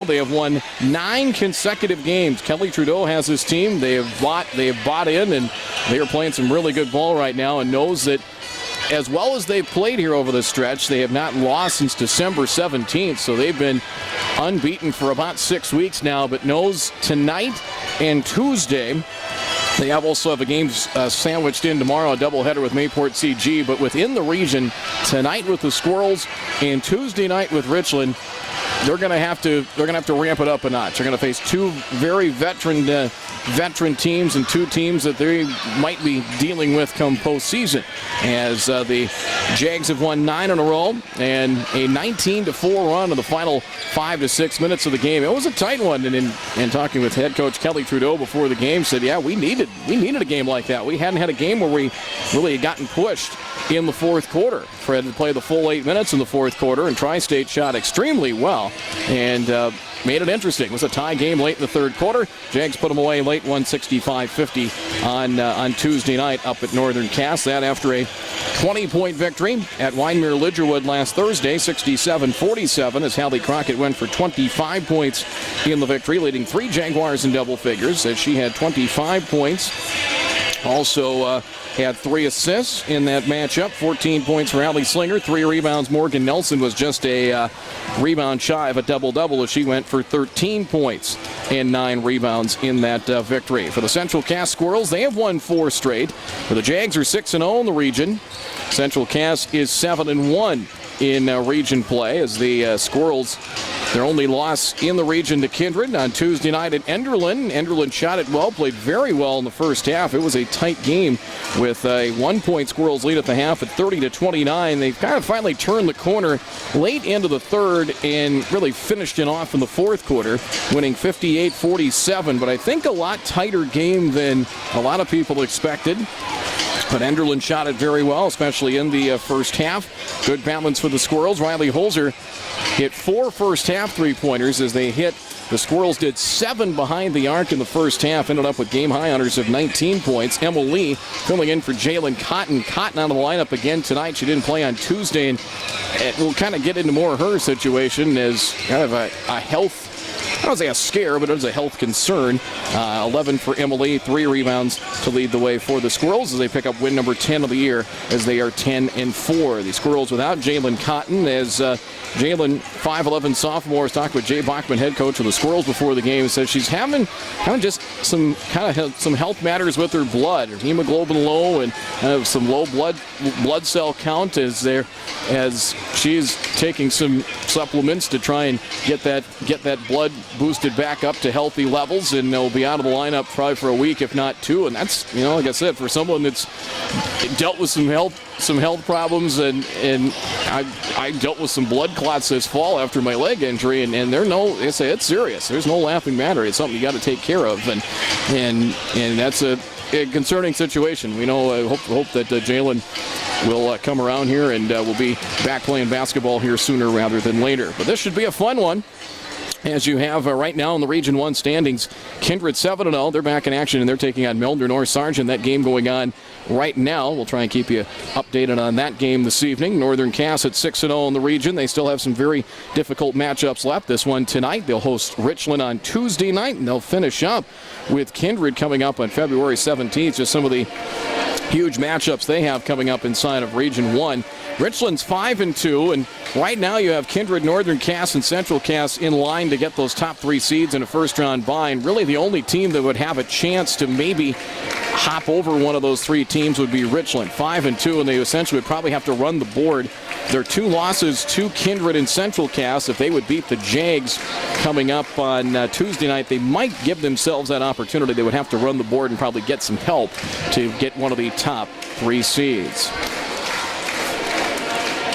They have won 9 consecutive games. Kelly Trudeau has his team. They have bought in, and they are playing some really good ball right now, and knows that as well as they've played here over the stretch, they have not lost since December 17th, so they've been unbeaten for about 6 weeks now, but knows tonight and Tuesday they also have a game sandwiched in tomorrow, a doubleheader with Mayport CG, but within the region, tonight with the Squirrels and Tuesday night with Richland, they're going to have to ramp it up a notch. They're going to face 2 very veteran teams and 2 teams that they might be dealing with come postseason, as the Jags have won 9 in a row and a 19-4 run in the final 5 to 6 minutes of the game. It was a tight one, and in talking with head coach Kelly Trudeau before the game, said, yeah, we needed a game like that. We hadn't had a game where we really had gotten pushed in the fourth quarter. Fred had to play the full 8 minutes in the fourth quarter, and Tri-State shot extremely well and made it interesting. It was a tie game late in the third quarter. Jags put them away late, 165-50 on Tuesday night up at Northern Cass. That after a 20-point victory at Wyndmere Lidgerwood last Thursday, 67-47, as Hallie Crockett went for 25 points in the victory, leading 3 Jaguars in double figures, as she had 25 points. Also had 3 assists in that matchup, 14 points for Allie Slinger, 3 rebounds. Morgan Nelson was just a rebound shy of a double-double, as she went for 13 points and 9 rebounds in that victory. For the Central Cass Squirrels, they have won 4 straight. For the Jags are 6-0 in the region. Central Cass is 7-1 in region play, as the Squirrels, their only loss in the region to Kindred on Tuesday night at Enderlin. Enderlin shot it well, played very well in the first half. It was a tight game with a 1-point Squirrels lead at the half at 30-29. They've kind of finally turned the corner late into the third and really finished it off in the fourth quarter, winning 58-47. But I think a lot tighter game than a lot of people expected. But Enderlin shot it very well, especially in the first half. Good balance for the Squirrels. Riley Holzer hit 4 first-half three-pointers as they hit. The Squirrels did 7 behind the arc in the first half, ended up with game-high honors of 19 points. Emma Lee filling in for Jalen Cotton. Cotton out of the lineup again tonight. She didn't play on Tuesday, and we'll kind of get into more of her situation as kind of a health, I don't say a scare, but it was a health concern. 11 for Emily, 3 rebounds to lead the way for the Squirrels as they pick up win number 10 of the year, as they are 10-4. The Squirrels without Jalen Cotton, as Jalen, 5'11" sophomore, is talking with Jay Bachman, head coach of the Squirrels before the game, says she's having just some health matters with her blood, her hemoglobin low, and some low blood cell count as she's taking some supplements to try and get that blood boosted back up to healthy levels, and they'll be out of the lineup probably for a week, if not 2. And that's, like I said, for someone that's dealt with some health problems, and I dealt with some blood clots this fall after my leg injury, and they say it's serious. There's no laughing matter. It's something you got to take care of, and that's a concerning situation. We know, hope that Jalen will come around here and will be back playing basketball here sooner rather than later. But this should be a fun one, as you have right now in the Region 1 standings. Kindred 7-0. They're back in action, and they're taking on Milner North Sargent. That game going on right now. We'll try and keep you updated on that game this evening. Northern Cass at 6-0 in the region. They still have some very difficult matchups left. This one tonight. They'll host Richland on Tuesday night, and they'll finish up with Kindred coming up on February 17th. Just some of the huge matchups they have coming up inside of Region 1. Richland's 5-2, and right now you have Kindred, Northern Cass, and Central Cass in line to get those top 3 seeds in a first-round bye. And really the only team that would have a chance to maybe hop over one of those 3 teams would be Richland, 5-2, and they essentially would probably have to run the board. Their 2 losses to Kindred and Central Cass, if they would beat the Jags coming up on Tuesday night, they might give themselves that opportunity. They would have to run the board and probably get some help to get one of the top 3 seeds.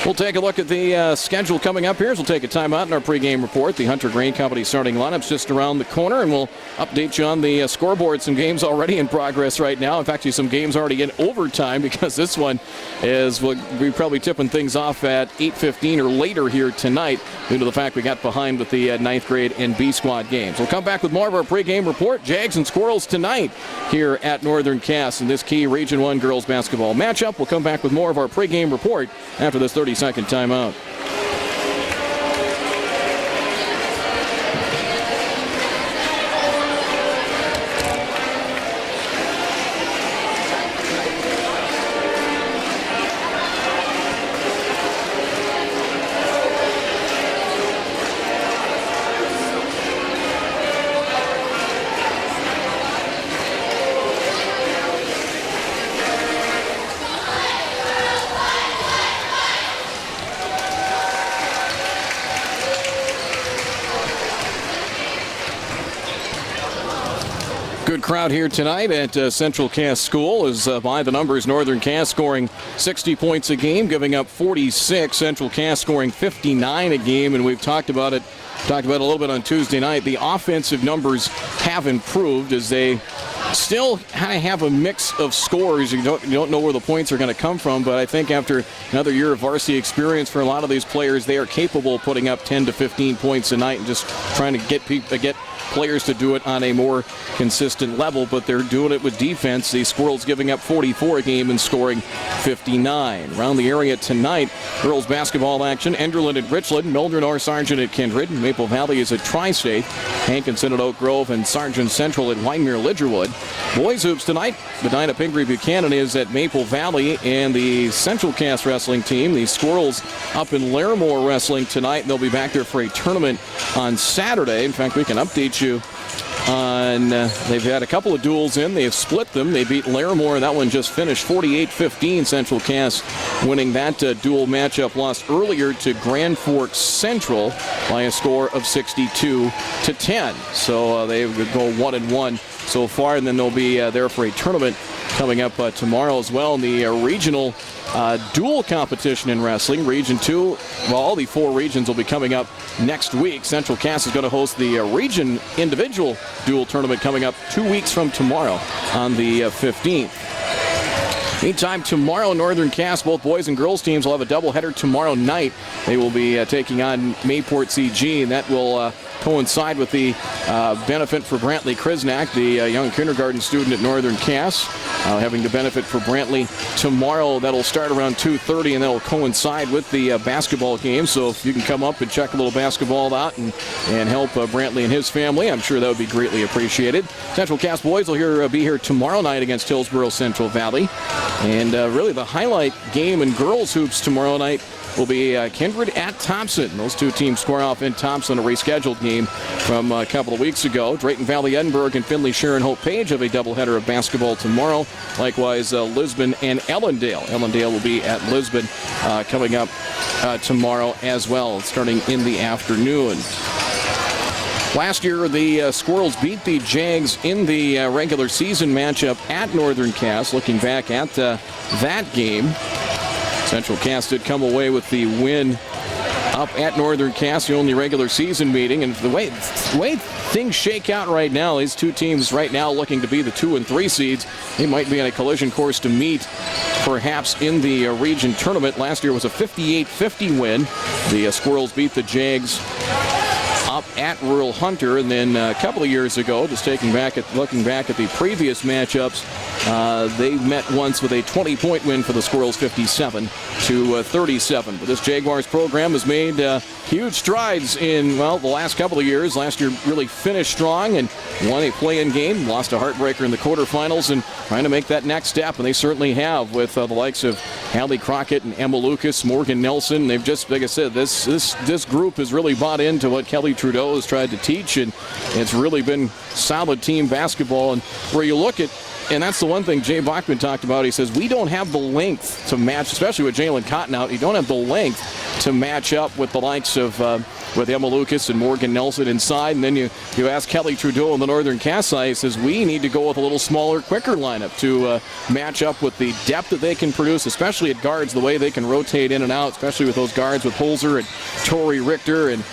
We'll take a look at the schedule coming up here. So we'll take a timeout in our pregame report. The Hunter Grain Company starting lineup's just around the corner, and we'll update you on the scoreboard. Some games already in progress right now. In fact, some games already in overtime, because this one is, we'll be probably tipping things off at 8:15 or later here tonight, due to the fact we got behind with the 9th grade and B squad games. We'll come back with more of our pregame report. Jags and Squirrels tonight here at Northern Cass in this key Region 1 girls basketball matchup. We'll come back with more of our pregame report after this 30-second timeout. Good crowd here tonight at Central Cass School as by the numbers, Northern Cass scoring 60 points a game, giving up 46. Central Cass scoring 59 a game, and we've talked about it a little bit on Tuesday night. The offensive numbers have improved as they still kind of have a mix of scores. You don't know where the points are going to come from, but I think after another year of varsity experience for a lot of these players, they are capable of putting up 10 to 15 points a night and just trying to get players to do it on a more consistent level, but they're doing it with defense. The Squirrels giving up 44 a game and scoring 59. Around the area tonight, girls basketball action, Enderlin at Richland, Mildred R. Sargent at Kindred, Maple Valley is at Tri-State, Hankinson at Oak Grove, and Sargent Central at Wyndmere Lidgerwood. Boys hoops tonight, Medina Pingree Buchanan is at Maple Valley, and the Central Cass wrestling team, the Squirrels up in Larimore wrestling tonight, and they'll be back there for a tournament on Saturday. In fact, we can update you on they've had a couple of duels in. They have split them. They beat Larimore. That one just finished 48-15. Central Cass winning that dual matchup. Lost earlier to Grand Forks Central by a score of 62-10. So they would go 1-1 so far, and then they'll be there for a tournament coming up tomorrow as well in the regional dual competition in wrestling. Region 2, well, all the 4 regions will be coming up next week. Central Cass is going to host the region individual dual tournament coming up 2 weeks from tomorrow on the 15th. Meantime, tomorrow, Northern Cass, both boys and girls teams will have a doubleheader tomorrow night. They will be taking on Mayport CG, and that will coincide with the benefit for Brantley Krisnak, the young kindergarten student at Northern Cass, having the benefit for Brantley tomorrow. That'll start around 2:30, and that'll coincide with the basketball game. So if you can come up and check a little basketball out and help Brantley and his family, I'm sure that would be greatly appreciated. Central Cass boys will be here tomorrow night against Hillsborough Central Valley. And really the highlight game in girls hoops tomorrow night will be Kindred at Thompson. Those two teams square off in Thompson, a rescheduled game from a couple of weeks ago. Drayton Valley Edinburgh and Findlay Sharon Hope Page have a doubleheader of basketball tomorrow. Likewise, Lisbon and Ellendale. Ellendale will be at Lisbon coming up tomorrow as well, starting in the afternoon. Last year, the Squirrels beat the Jags in the regular season matchup at Northern Cass. Looking back at that game, Central Cass did come away with the win up at Northern Cass, the only regular season meeting. And the way things shake out right now, these two teams right now looking to be the 2 and 3 seeds. They might be on a collision course to meet perhaps in the region tournament. Last year was a 58-50 win. The Squirrels beat the Jags up at Rural Hunter, and then a couple of years ago, just looking back at the previous matchups, they met once with a 20-point win for the Squirrels, 57-37. But this Jaguars program has made huge strides in, well, the last couple of years. Last year really finished strong and won a play-in game, lost a heartbreaker in the quarterfinals, and trying to make that next step, and they certainly have with the likes of Hallie Crockett and Emma Lucas, Morgan Nelson. They've just, like I said, this group has really bought into what Kelly Trudeau has tried to teach, and it's really been solid team basketball. And where you look at, and that's the one thing Jay Bachman talked about, he says, we don't have the length to match, especially with Jalen Cotton out, you don't have the length to match up with the likes of with Emma Lucas and Morgan Nelson inside. And then you ask Kelly Trudeau on the Northern Cass side, he says, we need to go with a little smaller, quicker lineup to match up with the depth that they can produce, especially at guards, the way they can rotate in and out, especially with those guards with Holzer and Tori Richter and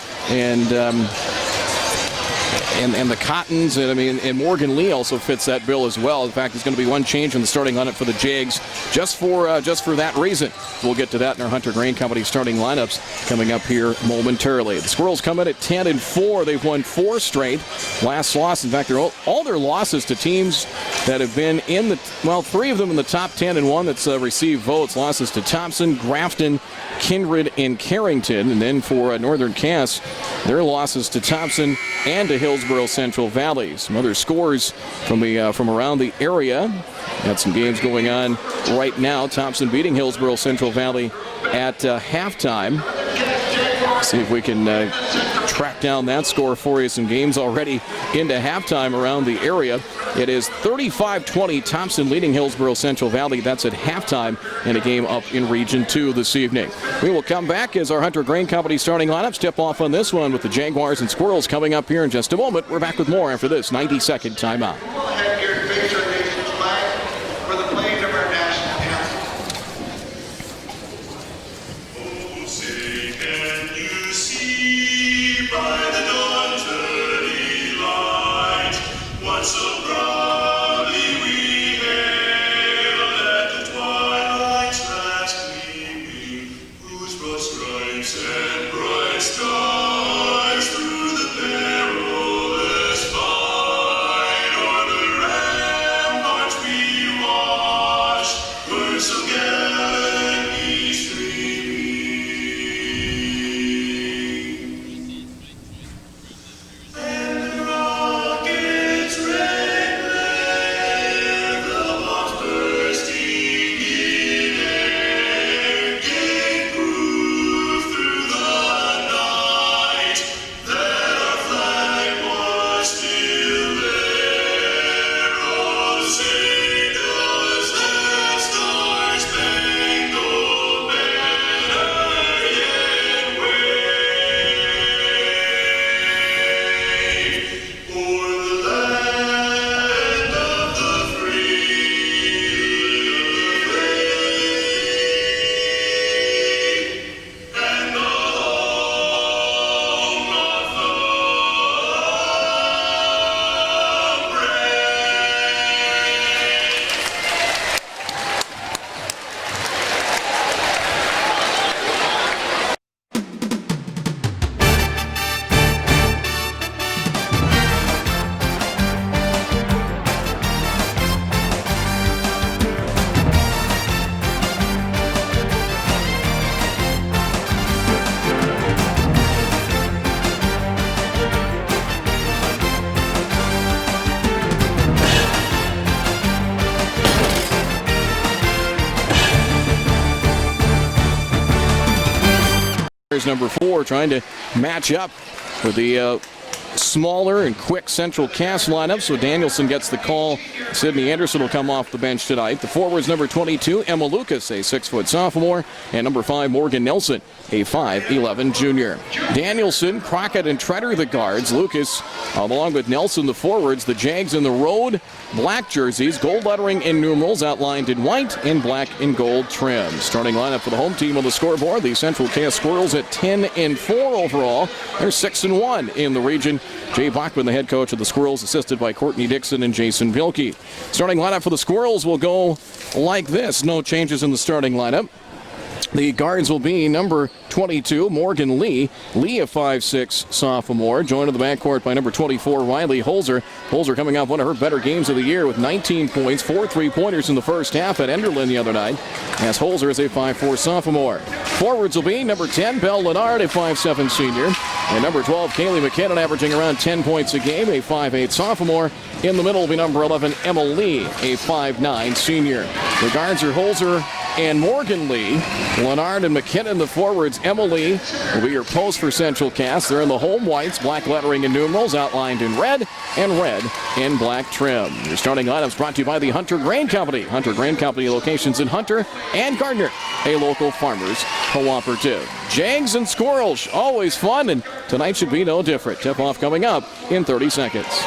the Cottons, and Morgan Lee also fits that bill as well. In fact, there's going to be one change in the starting lineup for the Jags just for that reason. We'll get to that in our Hunter Grain Company starting lineups coming up here momentarily. The Squirrels come in at 10-4. They've won 4 straight. Last loss, in fact, all their losses to teams that have been in the, 3 of them in the top 10 and one that's received votes. Losses to Thompson, Grafton, Kindred, and Carrington. And then for Northern Cass, their losses to Thompson and to Hillsborough Central Valley. Some other scores from around the area. Got some games going on right now. Thompson beating Hillsborough Central Valley at halftime. See if we can track down that score for you. Some games already into halftime around the area. It is 35-20, Thompson leading Hillsborough Central Valley. That's at halftime in a game up in Region 2 this evening. We will come back as our Hunter Grain Company starting lineups tip off on this one with the Jaguars and Squirrels coming up here in just a moment. We're back with more after this 90-second timeout. Number 4 trying to match up with the smaller and quick Central Cass lineup. So Danielson gets the call. Sydney Anderson will come off the bench tonight. The forwards, number 22, Emma Lucas, a 6-foot sophomore, and number 5, Morgan Nelson, a 5'11 junior. Danielson, Crockett, and Treader the guards. Lucas, along with Nelson, the forwards. The Jags in the road, black jerseys, gold lettering and numerals outlined in white and black and gold trim. Starting lineup for the home team on the scoreboard. The Central Cass Squirrels at 10-4 overall. They're 6-1 in the region. Jay Bachman, the head coach of the Squirrels, assisted by Courtney Dixon and Jason Vilke. Starting lineup for the Squirrels will go like this. No changes in the starting lineup. The guards will be number 22, Morgan Lee. Lee, a 5'6 sophomore, joined in the backcourt by number 24, Riley Holzer. Holzer coming off one of her better games of the year with 19 points, 4 3-pointers in the first half at Enderlin the other night, as Holzer is a 5'4 sophomore. Forwards will be number 10, Belle Lennard, a 5'7 senior, and number 12, Kaylee McKinnon, averaging around 10 points a game, a 5'8 sophomore. In the middle will be number 11, Emma Lee, a 5'9 senior. The guards are Holzer and Morgan Lee. Lennard and McKinnon, the forwards. Emily will be your post for Central Cass. They're in the home whites, black lettering and numerals outlined in red and black trim. Your starting lineups brought to you by the Hunter Grain Company. Hunter Grain Company locations in Hunter and Gardner, a local farmers cooperative. Jags and Squirrels, always fun, and tonight should be no different. Tip-off coming up in 30 seconds.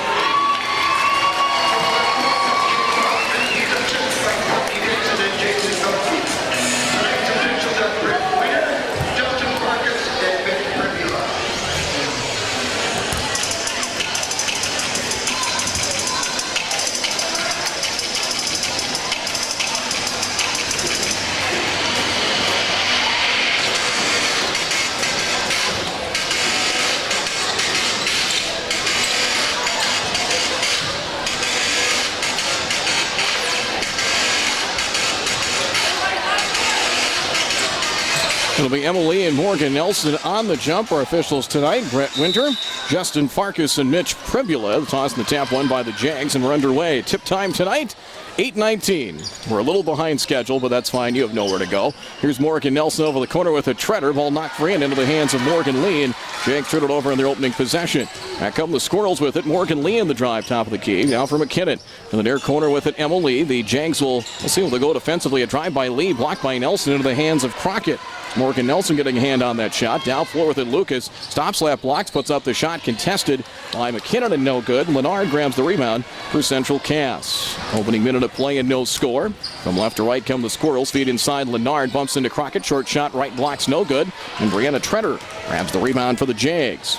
It'll be Emily and Morgan Nelson on the jump. Our officials tonight, Brett Winter, Justin Farkas and Mitch Primula. The toss and the tap won by the Jags, and we're underway. Tip time tonight, 8:19. We're a little behind schedule, but that's fine. You have nowhere to go. Here's Morgan Nelson over the corner with a treader. Ball knocked free and into the hands of Morgan Lee, and Jags turned it over in their opening possession. Back come the Squirrels with it. Morgan Lee in the drive, top of the key. Now for McKinnon. In the near corner with it, Emma Lee. The Jags we'll see if they go defensively. A drive by Lee, blocked by Nelson into the hands of Crockett. Morgan Nelson getting a hand on that shot. Down floor with it, Lucas. Stop slap blocks, puts up the shot, contested by McKinnon and no good. Lennard grabs the rebound for Central Cass. Opening minute of play and no score. From left to right come the Squirrels. Feed inside, Lennard bumps into Crockett. Short shot, right blocks, no good. And Brianna Treader grabs the rebound for the Jags.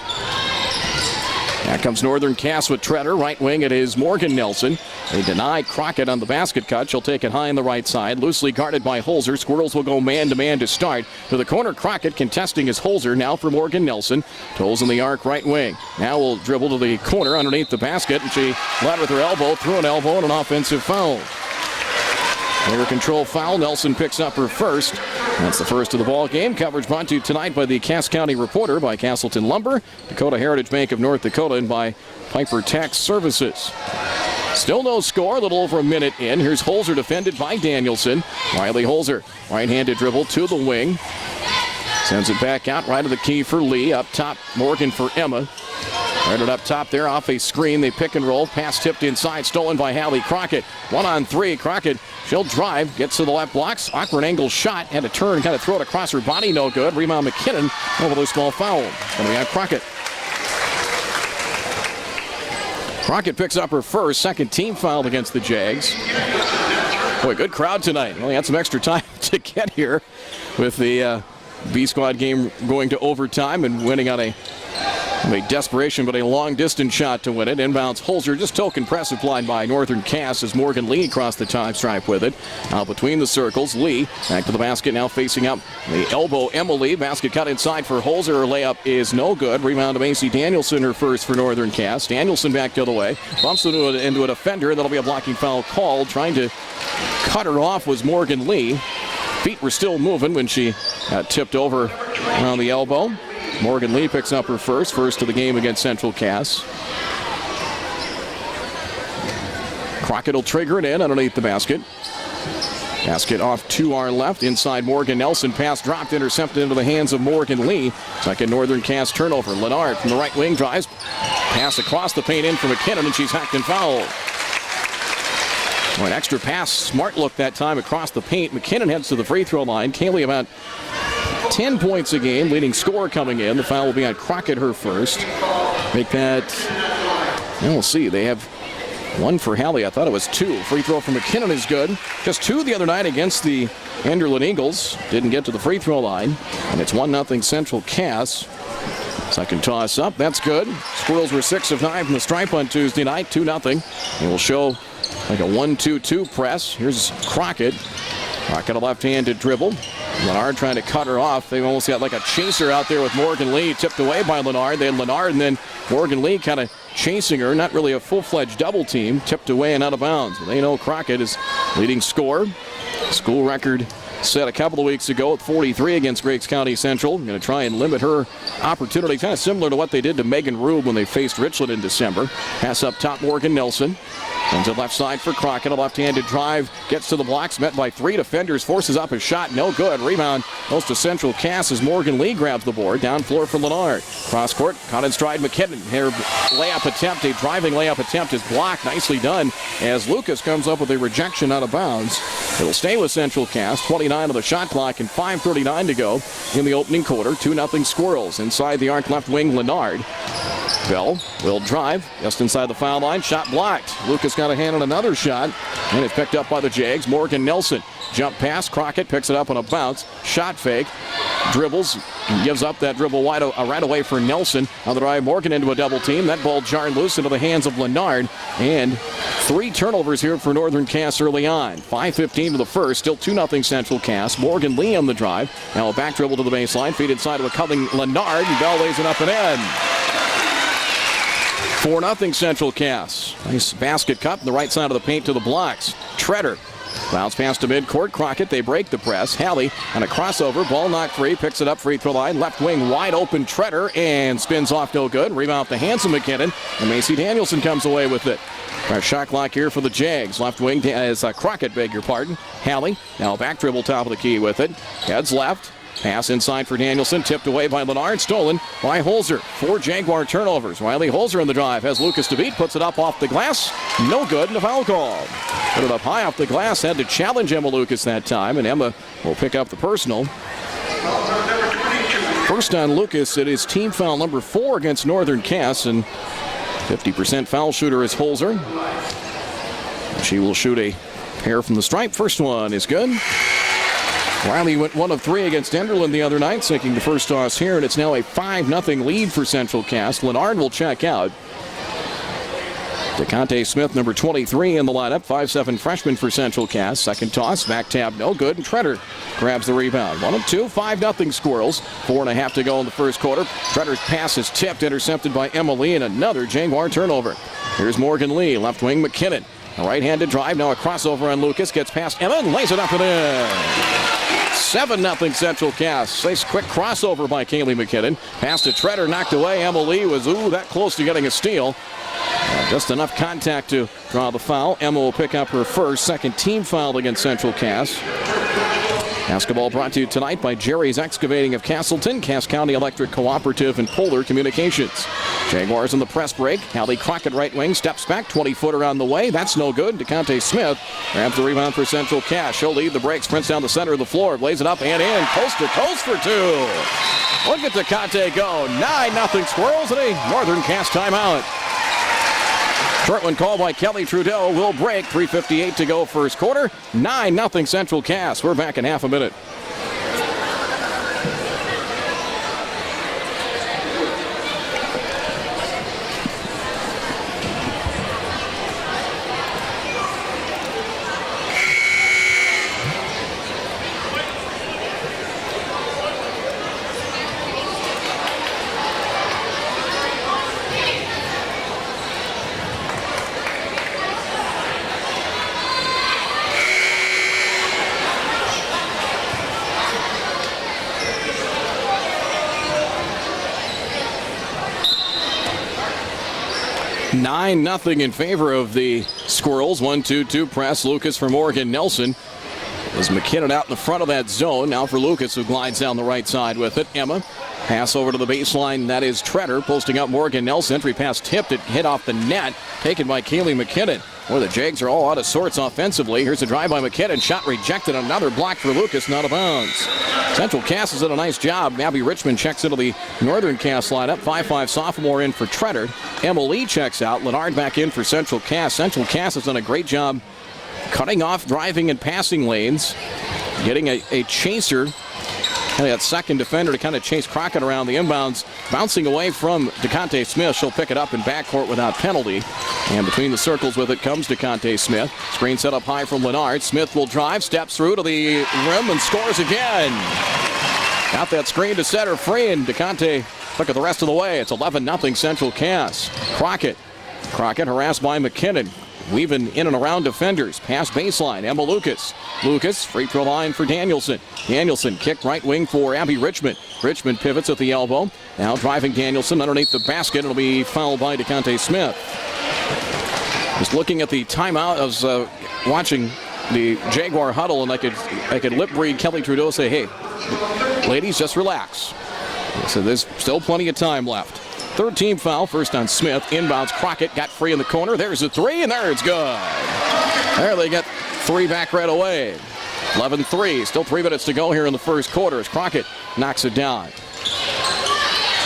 Back comes Northern Cass with Treader. Right wing, it is Morgan Nelson. They deny Crockett on the basket cut. She'll take it high on the right side. Loosely guarded by Holzer. Squirrels will go man-to-man to start. To the corner, Crockett contesting is Holzer. Now for Morgan Nelson. Toes in the arc, right wing. Now will dribble to the corner underneath the basket. And she led with her elbow, threw an elbow, and an offensive foul. Player control foul. Nelson picks up her first. That's the first of the ball game. Coverage brought to you tonight by the Cass County Reporter, by Castleton Lumber, Dakota Heritage Bank of North Dakota, and by Piper Tax Services. Still no score, a little over a minute in. Here's Holzer defended by Danielson. Riley Holzer, right-handed dribble to the wing. Sends it back out, right of the key for Lee. Up top, Morgan for Emma. Right it up top there, off a screen. They pick and roll. Pass tipped inside, stolen by Hallie Crockett. 1-on-3. Crockett, she'll drive, gets to the left blocks. Awkward angle shot. Had to turn, kind of throw it across her body. No good. Rebound McKinnon. Over the small foul. And we have Crockett. Crockett picks up her first. Second team fouled against the Jags. Boy, good crowd tonight. Well, he had some extra time to get here with the B-Squad game going to overtime and winning on a desperation, but a long-distance shot to win it. Inbounds Holzer, just token press applied by Northern Cass as Morgan Lee across the time stripe with it. Out between the circles, Lee back to the basket, now facing up the elbow. Emily, basket cut inside for Holzer. Her layup is no good. Rebound to Macy Danielson, her first for Northern Cass. Danielson back the other way, bumps into a defender. That'll be a blocking foul called. Trying to cut her off was Morgan Lee. Feet were still moving when she got tipped over around the elbow. Morgan Lee picks up her first of the game against Central Cass. Crockett will trigger it in underneath the basket. Basket off to our left. Inside Morgan Nelson. Pass dropped, intercepted into the hands of Morgan Lee. Second Northern Cass turnover. Lennard from the right wing drives. Pass across the paint in for McKinnon, and she's hacked and fouled. An extra pass. Smart look that time across the paint. McKinnon heads to the free throw line. Kaylee about 10 points a game, leading scorer coming in. The foul will be on Crockett, her first. Make that, we'll see. They have one for Hallie. I thought it was two. Free throw from McKinnon is good. Just two the other night against the Enderlin Eagles. Didn't get to the free throw line. And it's 1-0 Central Cass. Second toss up. That's good. Squirrels were 6 of 9 from the stripe on Tuesday night. 2-0. They will show like a 1-2-2 press. Here's Crockett. Crockett a left-handed dribble. Lennard trying to cut her off. They almost got like a chaser out there with Morgan Lee. Tipped away by Lennard. They had Lennard and then Morgan Lee kind of chasing her. Not really a full-fledged double team. Tipped away and out of bounds. They know Crockett is leading scorer. School record set a couple of weeks ago at 43 against Griggs County Central. Going to try and limit her opportunity. Kind of similar to what they did to Megan Rube when they faced Richland in December. Pass up top, Morgan Nelson. Comes to left side for Crockett. A left-handed drive. Gets to the blocks. Met by 3 defenders. Forces up a shot. No good. Rebound goes to Central Cass as Morgan Lee grabs the board. Down floor for Lennard. Cross court. Caught in stride McKinnon. Her layup attempt. A driving layup attempt is blocked. Nicely done as Lucas comes up with a rejection out of bounds. It'll stay with Central Cass. 29 on the shot clock and 5:39 to go in the opening quarter. 2-0 Squirrels. Inside the arc left wing, Lennard. Bell will drive just inside the foul line. Shot blocked. Lucas got a hand on another shot, and it's picked up by the Jags. Morgan Nelson. Jump pass. Crockett picks it up on a bounce. Shot fake. Dribbles. Gives up that dribble right away for Nelson. On the drive, Morgan into a double team. That ball jarred loose into the hands of Lennard. And 3 turnovers here for Northern Cass early on. 5:15 to the first. Still 2-0 Central Cass. Morgan Lee on the drive. Now a back dribble to the baseline. Feed inside to a coming Lennard. And Bell lays it up and in. 4-0 Central Cass. Nice basket cut on the right side of the paint to the blocks. Treader Bounce pass to midcourt. Crockett, they break the press. Halley on a crossover. Ball knocked free. Picks it up free throw line. Left wing wide open. Treader and spins off no good. Rebound off the hands of McKinnon. And Macy Danielson comes away with it. Our shot clock here for the Jags. Left wing is Crockett, beg your pardon. Halley now back dribble top of the key with it. Heads left. Pass inside for Danielson. Tipped away by Lennard. Stolen by Holzer. 4 Jaguar turnovers. Riley Holzer in the drive. Has Lucas to beat. Puts it up off the glass. No good. And a foul call. Put it up high off the glass. Had to challenge Emma Lucas that time. And Emma will pick up the personal. First on Lucas. It is team foul number 4 against Northern Cass. And 50% foul shooter is Holzer. She will shoot a pair from the stripe. First one is good. Riley went 1 of 3 against Enderlin the other night, sinking the first toss here, and it's now a 5-0 lead for Central Cass. Lennard will check out. DeConte Smith, number 23 in the lineup, 5'7" freshman for Central Cass. Second toss, back tab, no good, and Treader grabs the rebound. 1 of 2, 5-0 Squirrels. 4.5 to go in the first quarter. Treader's pass is tipped, intercepted by Emma Lee, and another Jaguar turnover. Here's Morgan Lee, left wing McKinnon. A right-handed drive, now a crossover on Lucas, gets past Emma and lays it up and in. 7-0 Central Cass. Nice quick crossover by Kaylee McKinnon. Pass to Treader, knocked away. Emma Lee was that close to getting a steal. Just enough contact to draw the foul. Emma will pick up her first, second team foul against Central Cass. Basketball brought to you tonight by Jerry's Excavating of Castleton, Cass County Electric Cooperative, and Polar Communications. Jaguars in the press break. Hallie Crockett right wing steps back, 20-footer on the way. That's no good. DeConte Smith grabs the rebound for Central Cass. She'll lead the break, sprints down the center of the floor, lays it up and in, coast to coast for 2. Look at DeConte go. 9-0 Squirrels and a Northern Cass timeout. Short one called by Kelly Trudeau will break. 3:58 to go first quarter. 9-0 Central Cass. We're back in half a minute. Nothing in favor of the Squirrels. 1-2-2 press. Lucas for Morgan Nelson. As McKinnon out in the front of that zone. Now for Lucas, who glides down the right side with it. Emma. Pass over to the baseline. That is Treader posting up Morgan Nelson. Entry pass tipped. It hit off the net. Taken by Kaylee McKinnon. Boy, the Jags are all out of sorts offensively. Here's a drive by McKinnon. Shot rejected. Another block for Lucas. Not out of bounds. Central Cass has done a nice job. Abby Richmond checks into the Northern Cass lineup. 5'5" sophomore in for Treader. Emma Lee checks out. Lennard back in for Central Cass. Central Cass has done a great job cutting off driving and passing lanes. Getting a chaser. That second defender to kind of chase Crockett around the inbounds. Bouncing away from DeConte Smith. She'll pick it up in backcourt without penalty. And between the circles with it comes DeConte Smith. Screen set up high from Lennard. Smith will drive, steps through to the rim and scores again. Got that screen to set her free, and DeConte took it the rest of the way. It's 11-0 Central Cass. Crockett harassed by McKinnon. Weaving in and around defenders. Pass baseline. Emma Lucas. Lucas, free throw line for Danielson. Danielson kick right wing for Abby Richmond. Richmond pivots at the elbow. Now driving Danielson underneath the basket. It'll be fouled by DeConte Smith. Just looking at the timeout. I was watching the Jaguar huddle, and I could lip read Kelly Trudeau say, hey, ladies, just relax. So there's still plenty of time left. Third team foul, first on Smith. Inbounds, Crockett got free in the corner. There's a 3, and there it's good. There they get 3 back right away. 11-3, still 3 minutes to go here in the first quarter as Crockett knocks it down.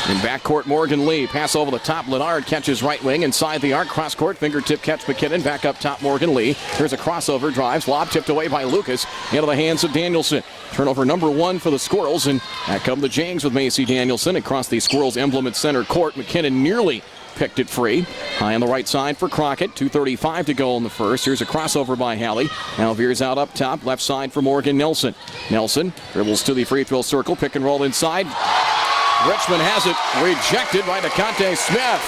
In backcourt, Morgan Lee. Pass over the top. Lennard catches right wing inside the arc. Cross court. Fingertip catch McKinnon. Back up top, Morgan Lee. Here's a crossover. Drives. Lob tipped away by Lucas. Into the hands of Danielson. Turnover number 1 for the Squirrels. And back come the Jags with Macy Danielson across the Squirrels emblem at center court. McKinnon nearly picked it free. High on the right side for Crockett. 2:35 to go in the first. Here's a crossover by Hallie. Now veers out up top. Left side for Morgan Nelson. Nelson dribbles to the free throw circle. Pick and roll inside. Richmond has it rejected by DeConte Smith.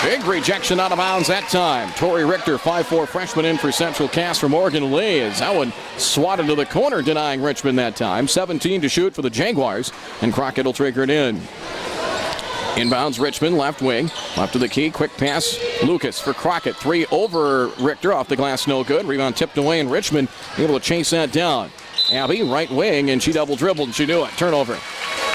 Big rejection out of bounds that time. Tori Richter, 5'4" freshman in for Central Cass from Morgan Lee. As that one swatted to the corner, denying Richmond that time. 17 to shoot for the Jaguars, and Crockett will trigger it in. Inbounds Richmond, left wing. Left to the key, quick pass. Lucas for Crockett. 3 over Richter, off the glass, no good. Rebound tipped away, and Richmond able to chase that down. Abby, right wing, and she double dribbled, and she knew it. Turnover.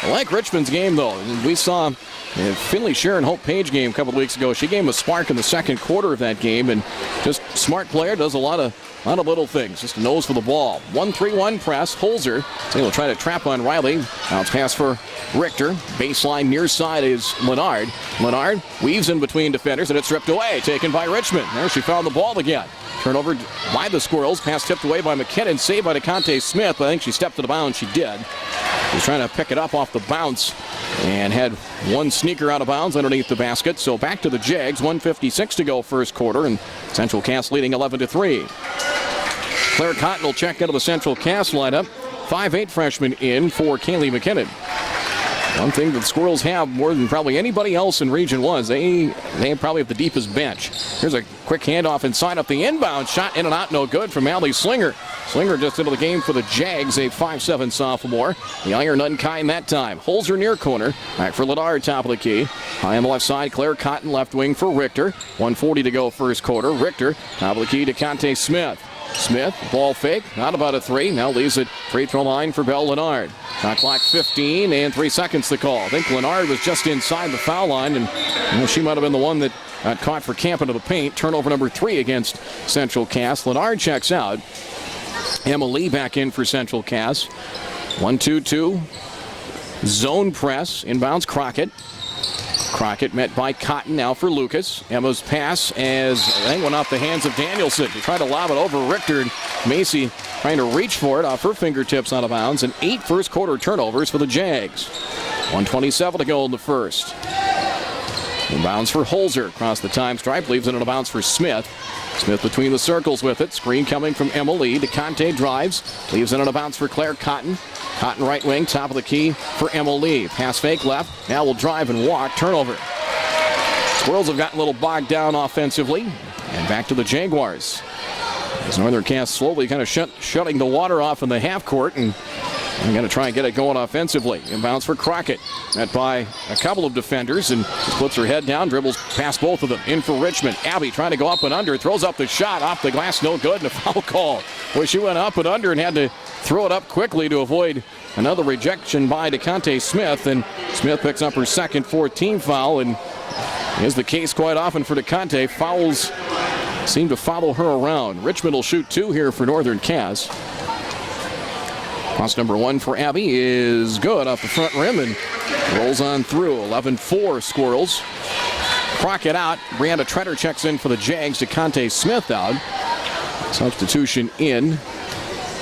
I like Richmond's game, though. We saw Finley Sharon Hope Page game a couple of weeks ago. She gave him a spark in the second quarter of that game, and just smart player, does a lot of little things. Just a nose for the ball. 1-3-1 press. Holzer is able to try to trap on Riley. Bounce pass for Richter. Baseline near side is Leonard. Leonard weaves in between defenders, and it's stripped away. Taken by Richmond. There she found the ball again. Turnover by the Squirrels. Pass tipped away by McKinnon. Saved by DeConte Smith. I think she stepped to the bounds. She did. She's trying to pick it up off the bounce and had one sneaker out of bounds underneath the basket. So back to the Jags. 1:56 to go first quarter, and Central Cass leading 11-3. Claire Cotton will check into the Central Cass lineup. 5'8" freshman in for Kaylee McKinnon. One thing that the Squirrels have more than probably anybody else in Region 1 is they probably have the deepest bench. Here's a quick handoff inside up the inbound. Shot in and out, no good from Allie Slinger. Slinger just into the game for the Jags, a 5'7" sophomore. The iron unkind that time. Holzer near corner. Back for Ladar, top of the key. High on the left side, Claire Cotton, left wing for Richter. 1:40 to go first quarter. Richter, top of the key to Conte Smith. Smith, ball fake, not about a 3. Now leaves it free throw line for Belle Leonard. Shot clock 15 and 3 seconds to call. I think Leonard was just inside the foul line, and she might have been the one that got caught for camping to the paint. Turnover number 3 against Central Cass. Leonard checks out. Emma Lee back in for Central Cass. 1-2-2. Zone press. Inbounds Crockett. Crockett met by Cotton now for Lucas. Emma's pass as they went off the hands of Danielson. He tried to lob it over Richter, and Macy trying to reach for it off her fingertips out of bounds. And 8 first quarter turnovers for the Jags. 1:27 to go in the first. Inbounds for Holzer across the time stripe, leaves it in a bounce for Smith. Smith between the circles with it. Screen coming from Emma Lee. DeConte drives, leaves it in a bounce for Claire Cotton. Cotton right wing, top of the key for Emma Lee. Pass fake left. Now will drive and walk. Turnover. Squirrels have gotten a little bogged down offensively. And back to the Jaguars. As Northern Cass slowly kind of shutting the water off in the half court, and I'm going to try and get it going offensively. Inbounds for Crockett. Met by a couple of defenders, and puts her head down, dribbles past both of them. In for Richmond. Abby trying to go up and under. Throws up the shot off the glass. No good, and a foul call. Boy, she went up and under and had to throw it up quickly to avoid another rejection by DeConte Smith. And Smith picks up her second 14 foul, and is the case quite often for DeConte. Fouls seem to follow her around. Richmond will shoot 2 here for Northern Cass. Cross number 1 for Abby is good off the front rim and rolls on through. 11-4 Squirrels. Crockett out. Brianna Treader checks in for the Jags. DeConte Smith out. Substitution in.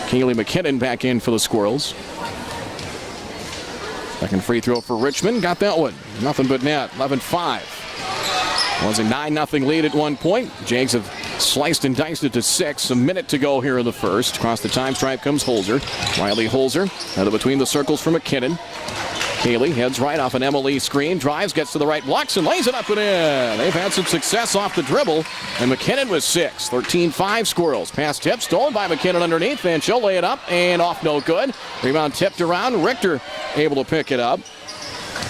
Kaylee McKinnon back in for the Squirrels. Second free throw for Richmond. Got that one. Nothing but net. 11-5. Was a 9-0 lead at one point. Jags have sliced and diced it to 6. A minute to go here in the first. Across the time stripe comes Holzer. Riley Holzer. Now between the circles for McKinnon. Kaylee heads right off an Emma Lee screen. Drives, gets to the right, blocks, and lays it up and in. They've had some success off the dribble. And McKinnon was 6. 13-5 Squirrels. Pass tip stolen by McKinnon underneath. And she'll lay it up and off, no good. Rebound tipped around. Richter able to pick it up.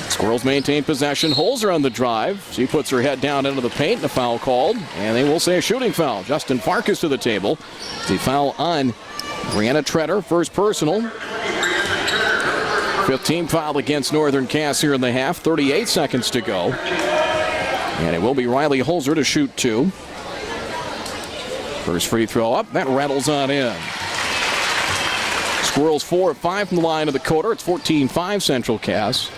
Squirrels maintain possession. Holzer on the drive. She puts her head down into the paint, and a foul called. And they will say a shooting foul. Justin Farkas to the table. The foul on Brianna Treader, first personal. 15 foul against Northern Cass here in the half. 38 seconds to go. And it will be Riley Holzer to shoot 2. First free throw up. That rattles on in. Squirrels 4 of 5 from the line of the quarter. It's 14-5 Central Cass.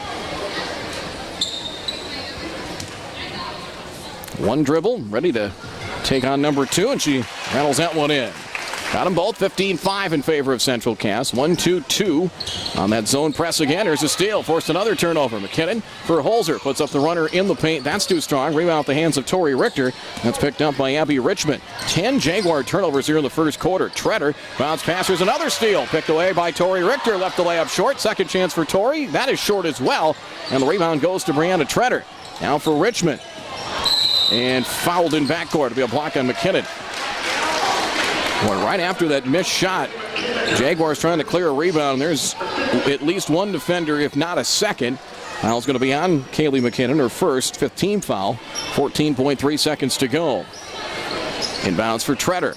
One dribble, ready to take on number 2, and she rattles that one in. Got them both. 15-5 in favor of Central Cass. 1-2-2 on that zone press again. There's a steal. Forced another turnover. McKinnon for Holzer. Puts up the runner in the paint. That's too strong. Rebound at the hands of Tori Richter. That's picked up by Abby Richmond. 10 Jaguar turnovers here in the first quarter. Treader bounce pass. There's another steal. Picked away by Tori Richter. Left the layup short. Second chance for Tori. That is short as well. And the rebound goes to Brianna Treader. Now for Richmond. and fouled in backcourt. It'll be a block on McKinnon. Well, right after that missed shot, Jaguars trying to clear a rebound. There's at least one defender, if not a second. Foul's going to be on Kaylee McKinnon, her first, 15th foul. 14.3 seconds to go. Inbounds for Treader.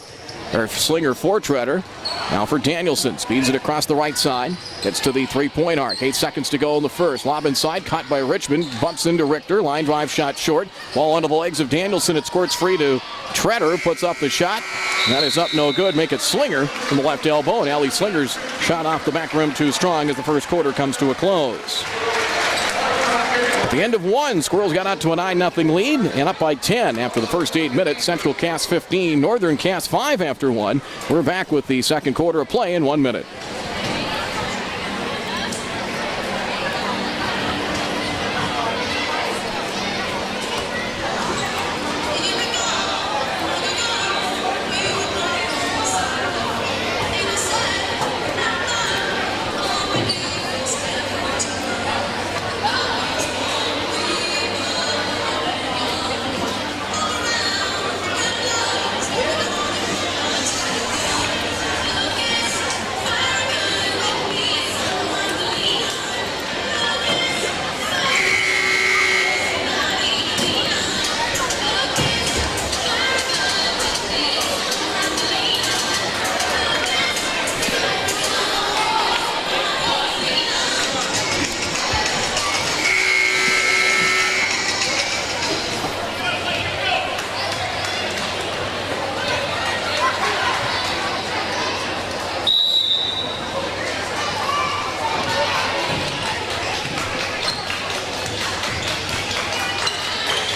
Or Slinger for Treader. Now for Danielson. Speeds it across the right side. Gets to the three-point arc. 8 seconds to go in the first. Lob inside. Caught by Richmond. Bumps into Richter. Line drive shot short. Ball under the legs of Danielson. It squirts free to Treader. Puts up the shot. That is up no good. Make it Slinger from the left elbow. And Allie Slinger's shot off the back rim too strong as the first quarter comes to a close. At the end of one, Squirrels got out to a 9-0 lead and up by 10 after the first 8 minutes. Central Cass 15, Northern Cass 5 after one. We're back with the second quarter of play in 1 minute.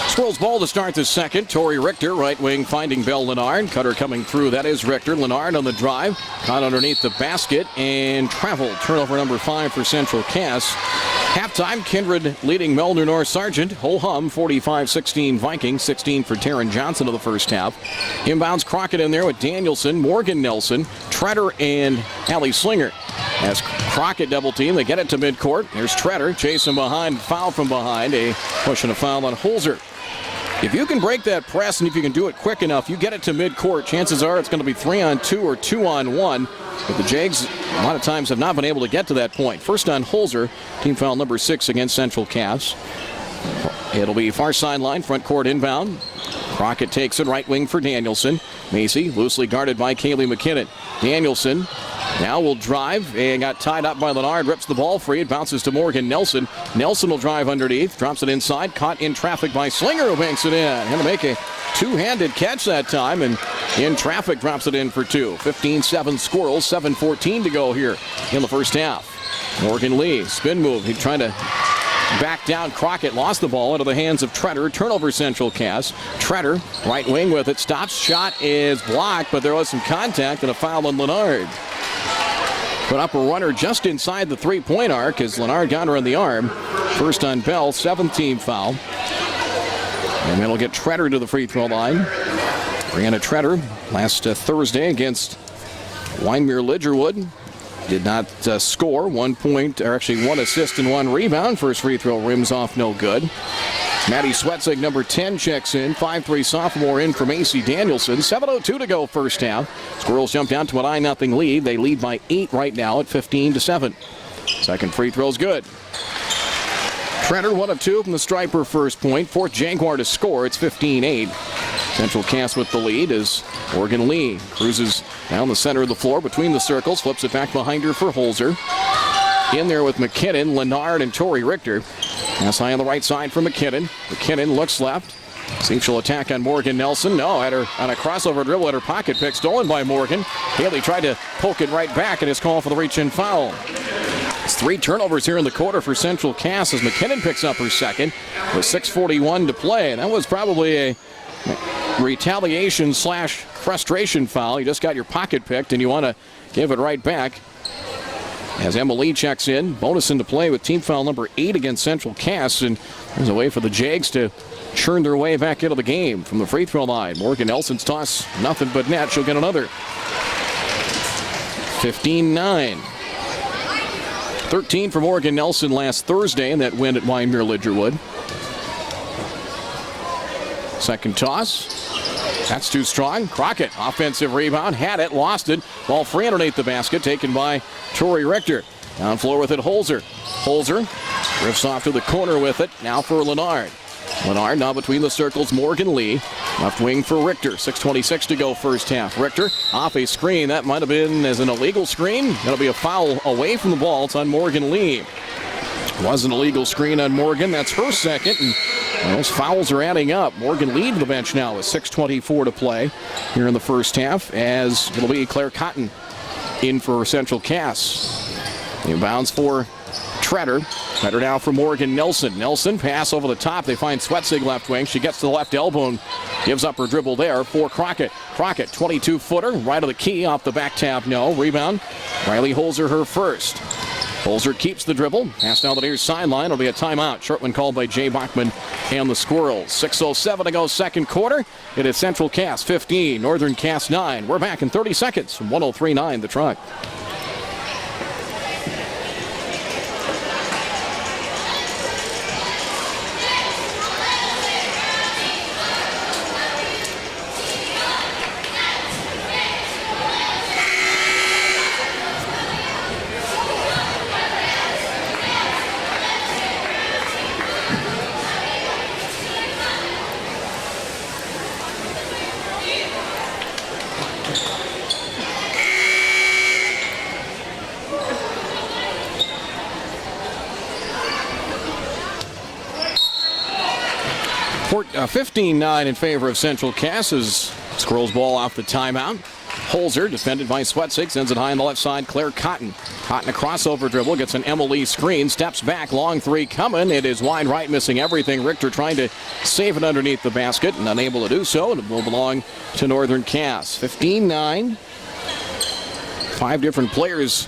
Squirrels ball to start the second. Tori Richter, right wing, finding Bell Lennard. Cutter coming through. That is Richter. Lennard on the drive. Caught underneath the basket and travel. Turnover number 5 for Central Cass. Halftime, Kindred leading Melner North Sargent. Ho hum, 45-16 Vikings. 16 for Taryn Johnson of the first half. Inbounds Crockett in there with Danielson, Morgan Nelson, Treader, and Allie Slinger. As Crockett double team, they get it to midcourt. There's Treader, chasing behind, foul from behind. A push and a foul on Holzer. If you can break that press and if you can do it quick enough, you get it to midcourt, chances are it's going to be 3-on-2 or 2-on-1. But the Jags, a lot of times, have not been able to get to that point. First on Holzer, team foul number 6 against Central Cass. It'll be far sideline, front court inbound. Crockett takes it, right wing for Danielson. Macy, loosely guarded by Kaylee McKinnon. Danielson now will drive and got tied up by Lennard. Rips the ball free. It bounces to Morgan Nelson. Nelson will drive underneath. Drops it inside. Caught in traffic by Slinger, who banks it in. Going to make a two-handed catch that time. And in traffic drops it in for 2. 15-7 Squirrels. 7:14 to go here in the first half. Morgan Lee, spin move. He tried to back down. Crockett lost the ball into the hands of Treader. Turnover Central Cass. Treader, right wing with it. Stops. Shot is blocked, but there was some contact and a foul on Lennard. Put up a runner just inside the three-point arc as Lennard got her in the arm. First on Bell, 17th foul. And then he'll get Treader to the free throw line. Brianna Treader last Thursday against Wyndmere Lidgerwood. Did not score. 1 point, or actually 1 assist and 1 rebound. First free throw rims off, no good. Maddie Swetzig, number 10, checks in. 5'3" sophomore in from AC Danielson. 7:02 to go first half. Squirrels jump down to a 9-0 lead. They lead by 8 right now at 15-7. Second free throw's good. Treader, 1 of 2 from the striper first point. 4th Jaguar to score. It's 15-8. Central Cass with the lead as Morgan Lee cruises down the center of the floor between the circles. Flips it back behind her for Holzer. In there with McKinnon, Lennard, and Tori Richter. Pass high on the right side for McKinnon. McKinnon looks left. See if she'll attack on Morgan Nelson. No, had her on a crossover dribble at her pocket pick. Stolen by Morgan. Haley tried to poke it right back and is called for the reach-in foul. It's 3 turnovers here in the quarter for Central Cass as McKinnon picks up her second with 6:41 to play. And that was probably a retaliation / frustration foul. You just got your pocket picked and you want to give it right back. As Emma Lee checks in, bonus into play with team foul number 8 against Central Cass, and there's a way for the Jags to churn their way back into the game from the free throw line. Morgan Nelson's toss, nothing but net. She'll get another. 15-9. 13 for Morgan Nelson last Thursday in that win at Wyndmere Lidgerwood. Second toss. That's too strong. Crockett, offensive rebound, had it, lost it. Ball free underneath the basket, taken by Tori Richter. Down floor with it, Holzer. Holzer drifts off to the corner with it. Now for Lennard. Lennard now between the circles, Morgan Lee. Left wing for Richter. 6:26 to go first half. Richter off a screen. That might have been as an illegal screen. That'll be a foul away from the ball. It's on Morgan Lee. Was an illegal screen on Morgan. That's her second. And those fouls are adding up. Morgan Lee to the bench now with 6:24 to play here in the first half, as it'll be Claire Cotton in for Central Cass. Inbounds for Treader. Treader now for Morgan Nelson. Nelson pass over the top. They find Swetzig left wing. She gets to the left elbow and gives up her dribble there for Crockett. Crockett, 22-footer, right of the key, off the back tap, no. Rebound, Riley Holzer her first. Holzer keeps the dribble. Pass down the near sideline. It'll be a timeout. Short one called by Jay Bachman and the Squirrels. 6:07 to go second quarter. It is Central Cass 15, Northern Cass 9. We're back in 30 seconds from 103.9 The Truck. Fort 15-9 in favor of Central Cass as Squirrels ball off the timeout. Holzer, defended by Swetzig, sends it high on the left side. Claire Cotton. Cotton a crossover dribble, gets an Emily screen, steps back, long three coming. It is wide right, missing everything. Richter trying to save it underneath the basket and unable to do so. And it will belong to Northern Cass. 15-9. 5 different players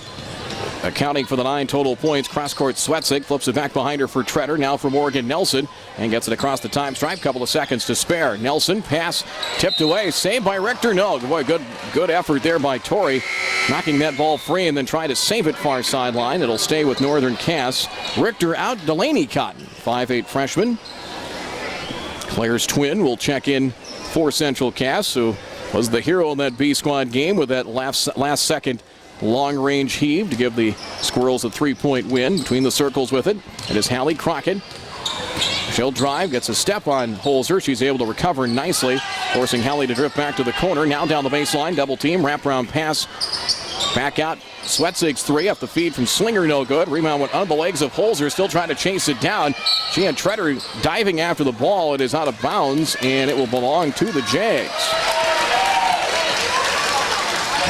accounting for the 9 total points. Cross-court Swetzig flips it back behind her for Treader. Now for Morgan Nelson. And gets it across the time stripe. Couple of seconds to spare. Nelson, pass tipped away. Saved by Richter. No, boy, good effort there by Tori. Knocking that ball free and then trying to save it far sideline. It'll stay with Northern Cass. Richter out. Delaney Cotton, 5'8" freshman. Claire's twin will check in for Central Cass, who was the hero in that B squad game with that last second long-range heave to give the Squirrels a 3-point win. Between the circles with it, it is Hallie Crockett. She'll drive, gets a step on Holzer. She's able to recover nicely, forcing Hallie to drift back to the corner. Now down the baseline, double team, wraparound pass. Back out, Swetzig's three off the feed from Slinger, no good. Rebound went under the legs of Holzer, still trying to chase it down. She had Treader diving after the ball. It is out of bounds, and it will belong to the Jags.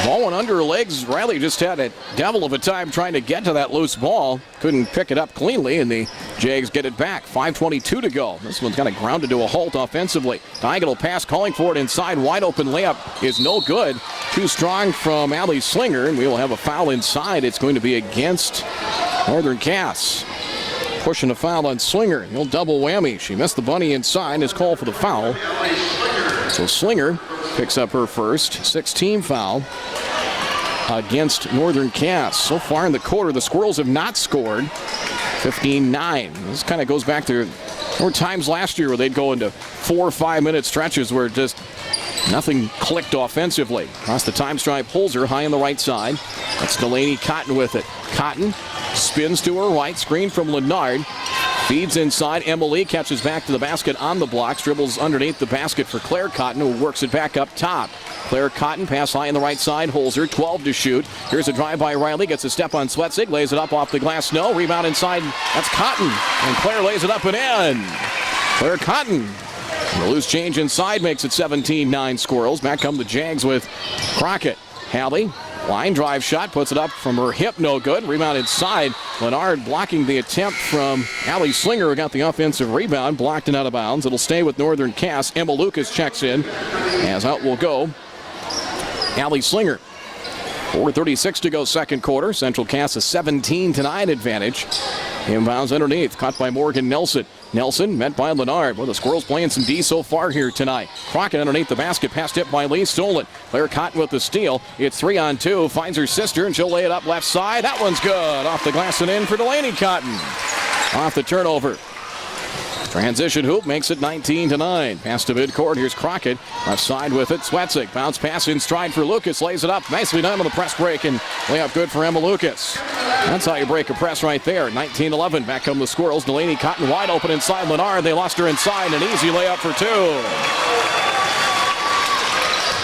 Ball went under her legs. Riley just had a devil of a time trying to get to that loose ball. Couldn't pick it up cleanly, and the Jags get it back. 5:22 to go. This one's kind of grounded to a halt offensively. Diagonal pass, calling for it inside. Wide open layup is no good. Too strong from Allie Slinger, and we will have a foul inside. It's going to be against Northern Cass. Pushing a foul on Slinger. He'll double whammy. She missed the bunny inside. His call for the foul. So Slinger picks up her first 6-team foul against Northern Cass. So far in the quarter, the Squirrels have not scored. 15-9. This kind of goes back to there were times last year where they'd go into 4 or 5 minute stretches where just nothing clicked offensively. Across the time stripe, Holzer high on the right side. That's Delaney Cotton with it. Cotton spins to her right, screen from Lennard. Feeds inside. Emily catches back to the basket on the blocks. Dribbles underneath the basket for Claire Cotton, who works it back up top. Claire Cotton, pass high on the right side. Holzer, 12 to shoot. Here's a drive by Riley. Gets a step on Swetzig. Lays it up off the glass. No. Rebound inside. That's Cotton. And Claire lays it up and in. Claire Cotton. The loose change inside makes it 17-9 Squirrels. Back come the Jags with Crockett. Hallie. Line drive shot, puts it up from her hip, no good. Rebound inside. Lennard blocking the attempt from Allie Slinger, who got the offensive rebound, blocked and out of bounds. It'll stay with Northern Cass. Emma Lucas checks in, as out will go Allie Slinger. 4:36 to go second quarter. Central Cass a 17-9 advantage. Inbounds underneath, caught by Morgan Nelson. Nelson met by Lennard. Well, the Squirrels playing some D so far here tonight. Crockett underneath the basket, pass tipped by Lee, stolen. Claire Cotton with the steal. It's 3-on-2, finds her sister, and she'll lay it up left side. That one's good. Off the glass and in for Delaney Cotton. Off the turnover. Transition hoop makes it 19-9. Pass to midcourt. Here's Crockett. Left side with it. Swetzig. Bounce pass in stride for Lucas. Lays it up. Nicely done on the press break. And layup good for Emma Lucas. That's how you break a press right there. 19-11. Back come the Squirrels. Delaney Cotton wide open inside Lennard. They lost her inside. An easy layup for two.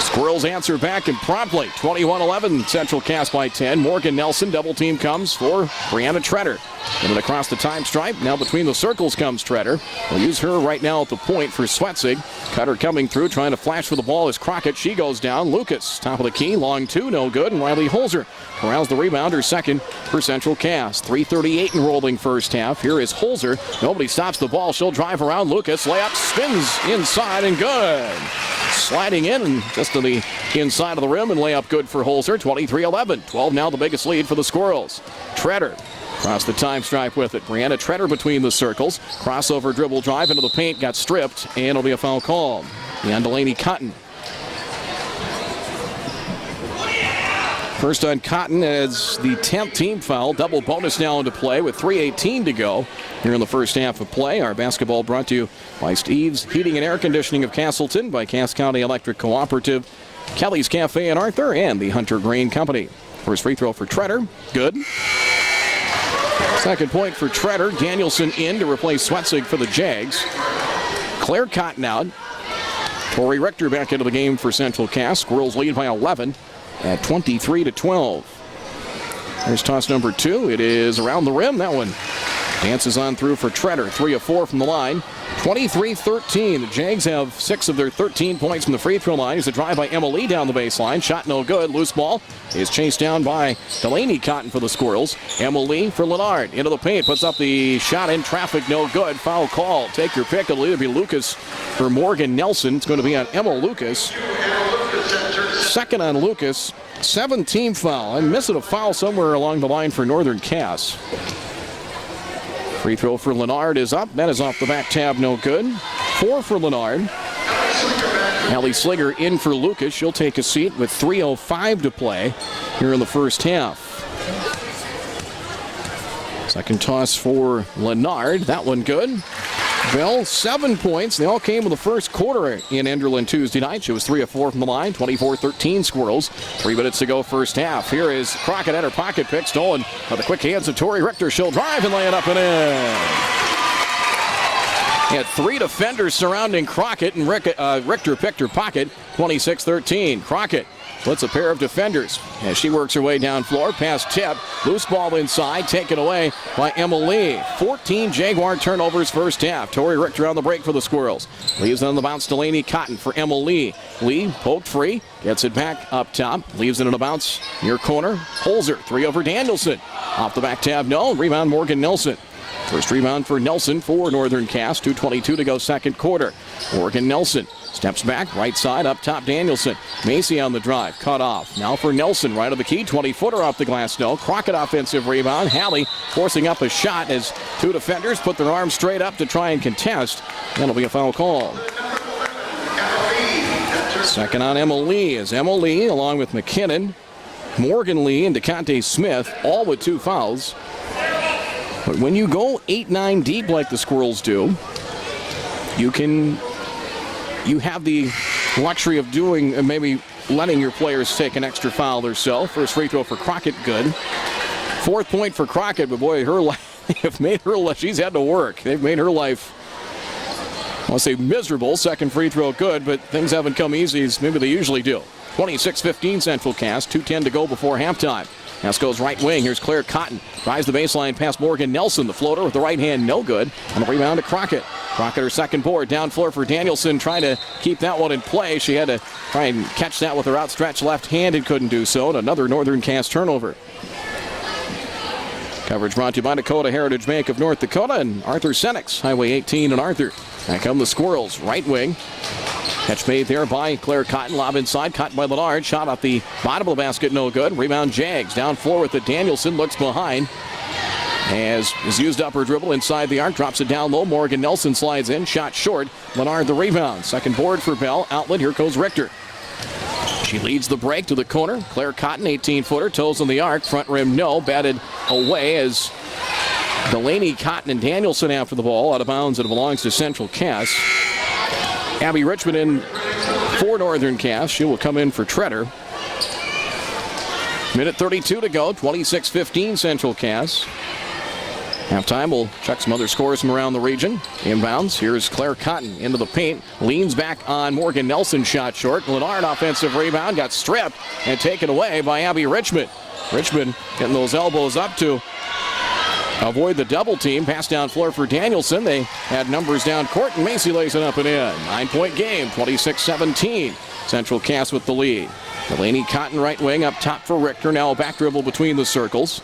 Squirrels answer back and promptly. 21-11. Central Cass by 10. Morgan Nelson. Double team comes for Brianna Treader. And across the time stripe. Now between the circles comes Treader. We'll use her right now at the point for Swetzig. Cutter coming through, trying to flash for the ball is Crockett. She goes down. Lucas, top of the key. Long two, no good. And Riley Holzer corrals the rebound. Her second for Central Cass. 3:38 in rolling first half. Here is Holzer. Nobody stops the ball. She'll drive around Lucas. Layup spins inside and good. Sliding in and just to the inside of the rim and layup good for Holzer. 23-11. 12 now the biggest lead for the Squirrels. Treader across the time stripe with it. Brianna Treader between the circles. Crossover dribble drive into the paint. Got stripped and it'll be a foul call. And Delaney Cotton. First on Cotton as the 10th team foul. Double bonus now into play with 3:18 to go here in the first half of play. Our basketball brought to you by Steve's Heating and Air Conditioning of Castleton, by Cass County Electric Cooperative, Kelly's Cafe in Arthur, and the Hunter Grain Company. First free throw for Treader. Good. Second point for Treader. Danielson in to replace Swetzig for the Jags. Claire Cotton out. Tori Richter back into the game for Central Cass. Squirrels lead by 11 at 23-12. Here's toss number 2. It is around the rim. That one dances on through for Treader. 3 of 4 from the line. 23-13. The Jags have 6 of their 13 points from the free throw line. Here's a drive by Emma Lee down the baseline. Shot no good. Loose ball is chased down by Delaney Cotton for the Squirrels. Emma Lee for Lennard. Into the paint. Puts up the shot in traffic. No good. Foul call. Take your pick. It'll either be Lucas or Morgan Nelson. It's going to be on Emma Lucas. Second on Lucas. 7-team foul. I'm missing a foul somewhere along the line for Northern Cass. Free throw for Lennard is up. That is off the back tab. No good. 4 for Lennard. Allie Slinger in for Lucas. She'll take a seat with 3:05 to play here in the first half. Second toss for Lennard. That one good. Bell, 7 points. They all came in the first quarter in Enderlin Tuesday night. She was 3 of 4 from the line. 24-13 Squirrels. 3 minutes to go first half. Here is Crockett at her pocket pick. Stolen by the quick hands of Tori Richter. She'll drive and lay it up and in. Had 3 defenders surrounding Crockett, and Richter picked her pocket. 26-13. Crockett splits a pair of defenders as she works her way down floor. Pass tip. Loose ball inside. Taken away by Emma Lee. 14 Jaguar turnovers first half. Tori Richter on the break for the Squirrels. Leaves it on the bounce. Delaney Cotton for Emma Lee. Lee poked free. Gets it back up top. Leaves it in a bounce near corner. Holzer. 3 over Danielson. Off the back tab. No. Rebound Morgan Nelson. First rebound for Nelson for Northern Cass. 2:22 to go second quarter. Morgan Nelson steps back, right side, up top Danielson. Macy on the drive, cut off. Now for Nelson, right of the key, 20-footer off the glass. No. Crockett offensive rebound. Halley forcing up a shot as 2 defenders put their arms straight up to try and contest. That'll be a foul call. Second on Emma Lee is Emma Lee along with McKinnon, Morgan Lee, and DeConte Smith, all with 2 fouls. But when you go 8-9 deep like the Squirrels do, you have the luxury of doing and maybe letting your players take an extra foul or so. First free throw for Crockett, good. 4th point for Crockett, but boy, her life, they have made her life, she's had to work. They've made her life, I want to say miserable. Second free throw, good, but things haven't come easy as maybe they usually do. 26-15 Central Cass, 2:10 to go before halftime. Pass goes right wing. Here's Claire Cotton. Drives the baseline past Morgan Nelson. The floater with the right hand, no good. And the rebound to Crockett. Crockett, her second board. Down floor for Danielson, trying to keep that one in play. She had to try and catch that with her outstretched left hand and couldn't do so. And another Northern Cass turnover. Coverage brought to you by Dakota Heritage Bank of North Dakota and Arthur Senex, Highway 18 in Arthur. Back come the Squirrels, right wing. Catch made there by Claire Cotton. Lob inside. Caught by Lennard. Shot off the bottom of the basket. No good. Rebound Jags. Down floor with it. Danielson looks behind. Has used up her dribble inside the arc. Drops it down low. Morgan Nelson slides in. Shot short. Lennard the rebound. Second board for Bell. Outlet. Here goes Richter. She leads the break to the corner. Claire Cotton, 18-footer. Toes on the arc. Front rim, no. Batted away as Delaney, Cotton, and Danielson after the ball. Out of bounds, and it belongs to Central Cass. Abby Richmond in for Northern Cass. She will come in for Treader. Minute 32 to go. 26-15 Central Cass. Halftime, we'll check some other scores from around the region. Inbounds, here's Claire Cotton into the paint. Leans back on Morgan Nelson, shot short. Lennard offensive rebound, got stripped and taken away by Abby Richmond. Richmond getting those elbows up to avoid the double team. Pass down floor for Danielson. They had numbers down court, and Macy lays it up and in. 9-point game, 26-17. Central Cass with the lead. Delaney Cotton right wing up top for Richter. Now a back dribble between the circles.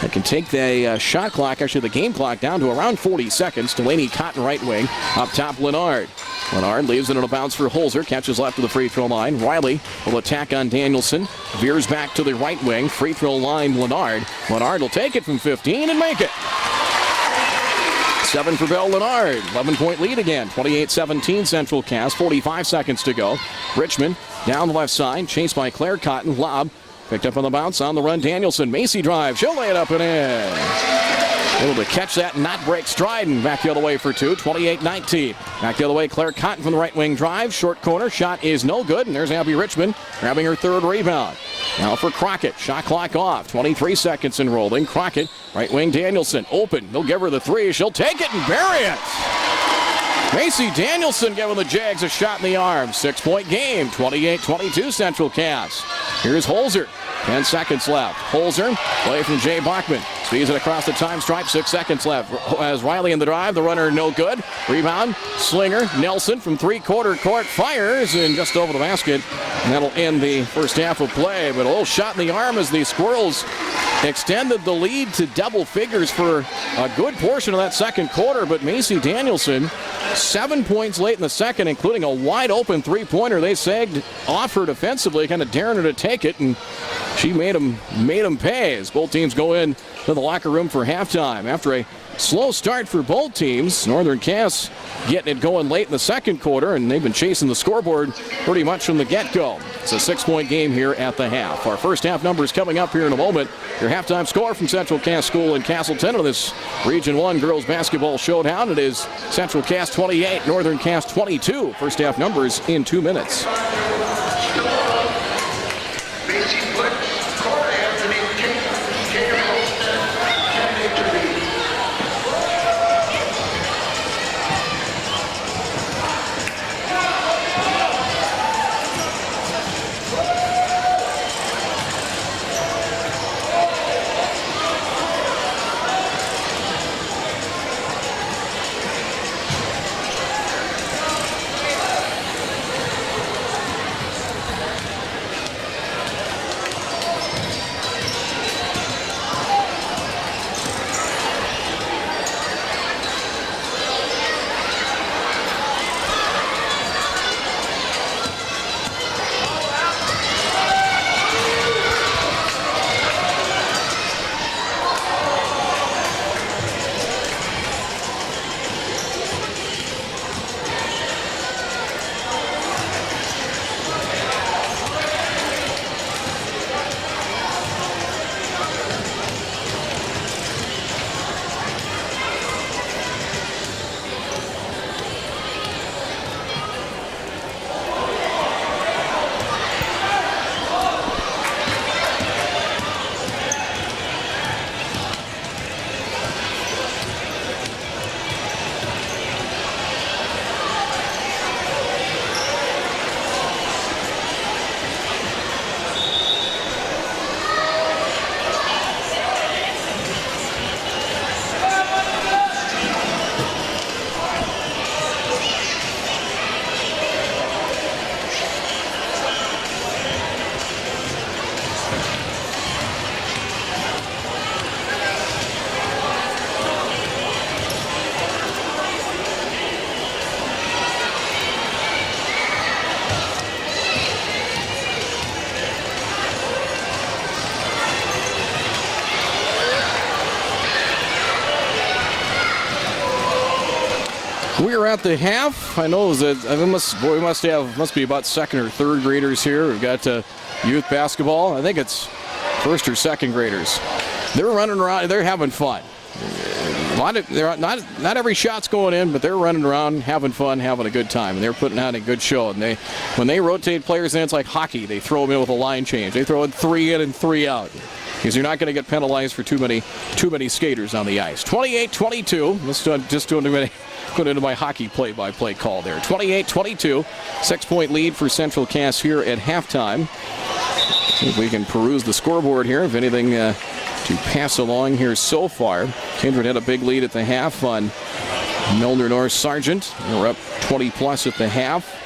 They can take the shot clock, actually the game clock, down to around 40 seconds. Delaney Cotton right wing. Up top, Lennard. Lennard leaves it in a bounce for Holzer. Catches left of the free throw line. Riley will attack on Danielson. Veers back to the right wing. Free throw line, Lennard. Lennard will take it from 15 and make it. 7 for Belle Lennard. 11-point lead again. 28-17 Central Cass. 45 seconds to go. Richmond down the left side. Chased by Claire Cotton. Lob. Picked up on the bounce. On the run, Danielson. Macy drive. She'll lay it up and in. Able to catch that and not break stride. And back the other way for two. 28-19. Back the other way. Claire Cotton from the right wing drive. Short corner. Shot is no good. And there's Abby Richmond grabbing her third rebound. Now for Crockett. Shot clock off. 23 seconds and rolling. Crockett. Right wing Danielson. Open. They'll give her the three. She'll take it and bury it. Macy Danielson giving the Jags a shot in the arm. 6-point game. 28-22 Central Cass. Here's Holzer. 10 seconds left. Holzer, play from Jay Bachman. Speeds it across the time stripe. 6 seconds left. As Riley in the drive, the runner no good. Rebound, Slinger. Nelson from three-quarter court fires and just over the basket. And that'll end the first half of play. But a little shot in the arm as the Squirrels extended the lead to double figures for a good portion of that second quarter. But Macy Danielson, 7 points late in the second, including a wide-open three-pointer. They sagged off her defensively, kind of daring her to take it, and she made them pay as both teams go in to the locker room for halftime. After a slow start for both teams, Northern Cass getting it going late in the second quarter, and they've been chasing the scoreboard pretty much from the get-go. It's a 6-point game here at the half. Our first half numbers coming up here in a moment. Your halftime score from Central Cass School in Castleton on this Region 1 girls basketball showdown. It is Central Cass 28, Northern Cass 22. First half numbers in 2 minutes. We are at the half. I know that must be about second or third graders here. We've got youth basketball. I think it's first or second graders. They're running around. They're having fun. Not every shot's going in, but they're running around, having fun, having a good time, and they're putting on a good show. And when they rotate players in, it's like hockey. They throw them in with a line change. They throw in 3 in and 3 out, because you're not going to get penalized for too many skaters on the ice. 28-22. Let's just go into my hockey play-by-play call there. 28-22. 6-point lead for Central Cass here at halftime. See if we can peruse the scoreboard here. If anything to pass along here so far. Kindred had a big lead at the half on Milner North Sargent. We're up 20+ at the half.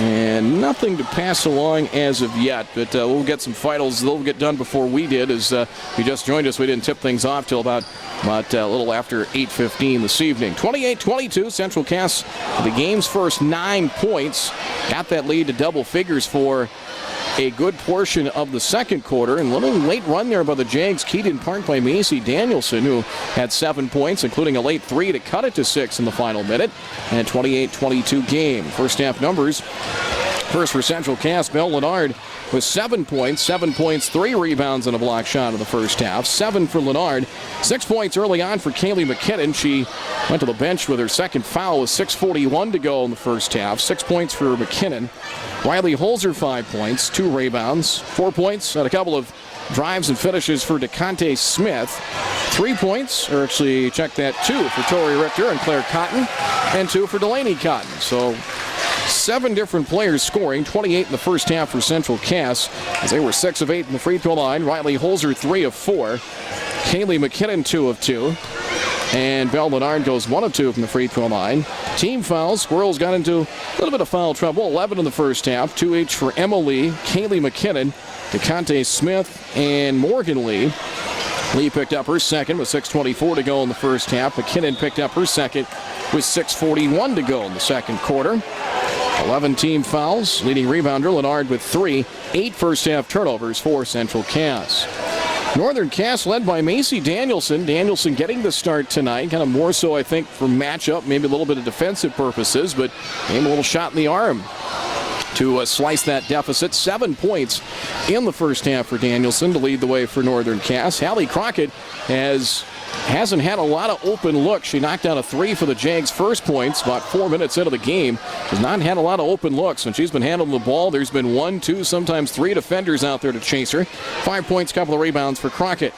And nothing to pass along as of yet, but we'll get some finals. They'll get done before we did. As you just joined us, we didn't tip things off till about a little after 8:15 this evening. 28-22, Central Cass, the game's first 9 points. Got that lead to double figures for a good portion of the second quarter, and a little late run there by the Jags, keyed in part by Macy Danielson, who had 7 points, including a late 3 to cut it to 6 in the final minute. And 28-22 game. First half numbers. First for Central Cass, Mel Lennard with 7 points, 3 rebounds and a block shot in the first half. 7 for Lennard. 6 points early on for Kaylee McKinnon. She went to the bench with her second foul with 6:41 to go in the first half. 6 points for McKinnon. Riley Holzer, 5 points, 2 rebounds, 4 points, and a couple of drives and finishes for DeConte Smith. 3 points, or actually, check that, 2 for Tori Richter and Claire Cotton, and 2 for Delaney Cotton. So 7 different players scoring, 28 in the first half for Central Cass, as they were 6 of 8 in the free throw line. Riley Holzer, 3 of 4. Kaylee McKinnon, 2 of 2. And Belle Lennard goes 1 of 2 from the free throw line. Team fouls. Squirrels got into a little bit of foul trouble. 11 in the first half. 2 each for Emma Lee, Kaylee McKinnon, DeConte Smith, and Morgan Lee. Lee picked up her second with 6:24 to go in the first half. McKinnon picked up her second with 6:41 to go in the second quarter. 11 team fouls. Leading rebounder Lennard with 3. 8 first half turnovers for Central Cass. Northern Cass led by Macy Danielson. Danielson getting the start tonight, kind of more so, I think, for matchup, maybe a little bit of defensive purposes, but gave a little shot in the arm to slice that deficit. 7 points in the first half for Danielson to lead the way for Northern Cass. Hallie Crockett hasn't had a lot of open looks. She knocked down a 3 for the Jags' first points about 4 minutes into the game. Has not had a lot of open looks. When she's been handling the ball, there's been 1, 2, sometimes 3 defenders out there to chase her. 5 points, couple of rebounds for Crockett.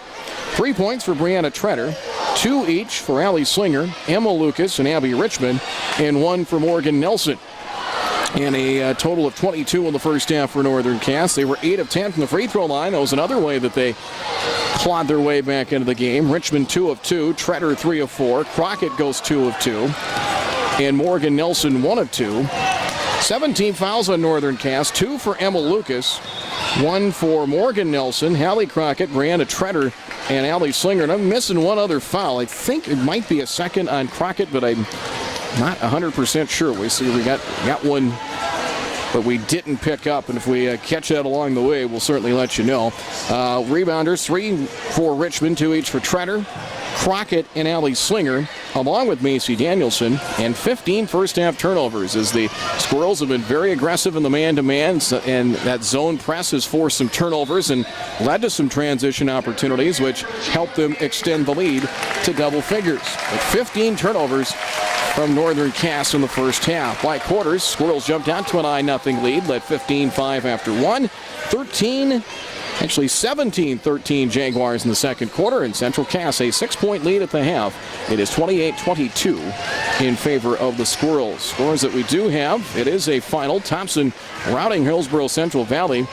3 points for Brianna Treader. 2 each for Allie Slinger, Emma Lucas, and Abby Richmond, and 1 for Morgan Nelson. And a total of 22 in the first half for Northern Cass. They were 8 of 10 from the free throw line. That was another way that they clawed their way back into the game. Richmond 2 of 2, Treader 3 of 4, Crockett goes 2 of 2, and Morgan Nelson 1 of 2. 17 fouls on Northern Cass, 2 for Emma Lucas, 1 for Morgan Nelson, Hallie Crockett, Brianna Treader, and Allie Slinger. And I'm missing one other foul. I think it might be a second on Crockett, but I'm not 100% sure. We see we got one, but we didn't pick up. And if we catch that along the way, we'll certainly let you know. Rebounders, 3 for Richmond, 2 each for Treader, Crockett, and Allie Slinger, along with Macy Danielson, and 15 first half turnovers as the Squirrels have been very aggressive in the man-to-man, and that zone press has forced some turnovers and led to some transition opportunities, which helped them extend the lead to double figures. But 15 turnovers from Northern Cass in the first half. By quarters, Squirrels jumped out to a 9-0 lead, led 15-5 after 1. 17-13 Jaguars in the second quarter, and Central Cass a 6-point lead at the half. It is 28-22 in favor of the Squirrels. Scores that we do have, it is a final. Thompson routing Hillsborough Central Valley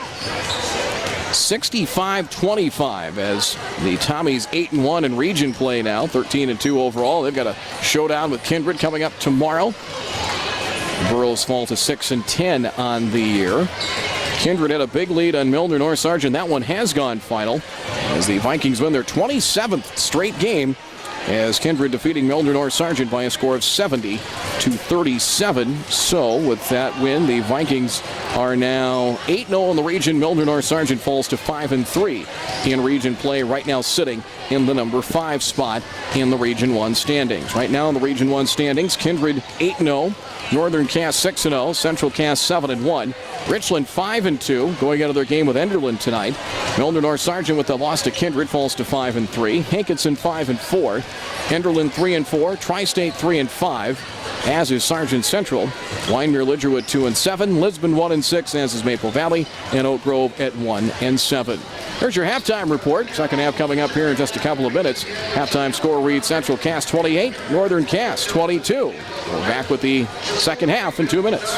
65-25 as the Tommies 8-1 in region play now, 13-2 overall. They've got a showdown with Kindred coming up tomorrow. Burrows fall to 6-10 on the year. Kindred had a big lead on Milner North Sargent. That one has gone final as the Vikings win their 27th straight game, as Kindred defeating Milner North Sargent by a score of 70-37. So with that win, the Vikings are now 8-0 in the region. Milner North Sargent falls to 5-3 in region play, right now sitting in the number 5 spot in the Region 1 standings. Right now in the Region 1 standings, Kindred 8-0, Northern Cass 6-0, Central Cass 7-1, Richland 5-2, going out of their game with Enderlin tonight. Milner North Sargent with the loss to Kindred falls to 5-3, Hankinson 5-4. Enderlin 3-4, Tri-State 3-5, as is Sargent Central. Wyndmere Lidgerwood 2-7, Lisbon 1-6, as is Maple Valley, and Oak Grove at 1-7. There's your halftime report. Second half coming up here in just a couple of minutes. Halftime score reads Central Cass 28, Northern Cass 22. We're back with the second half in 2 minutes.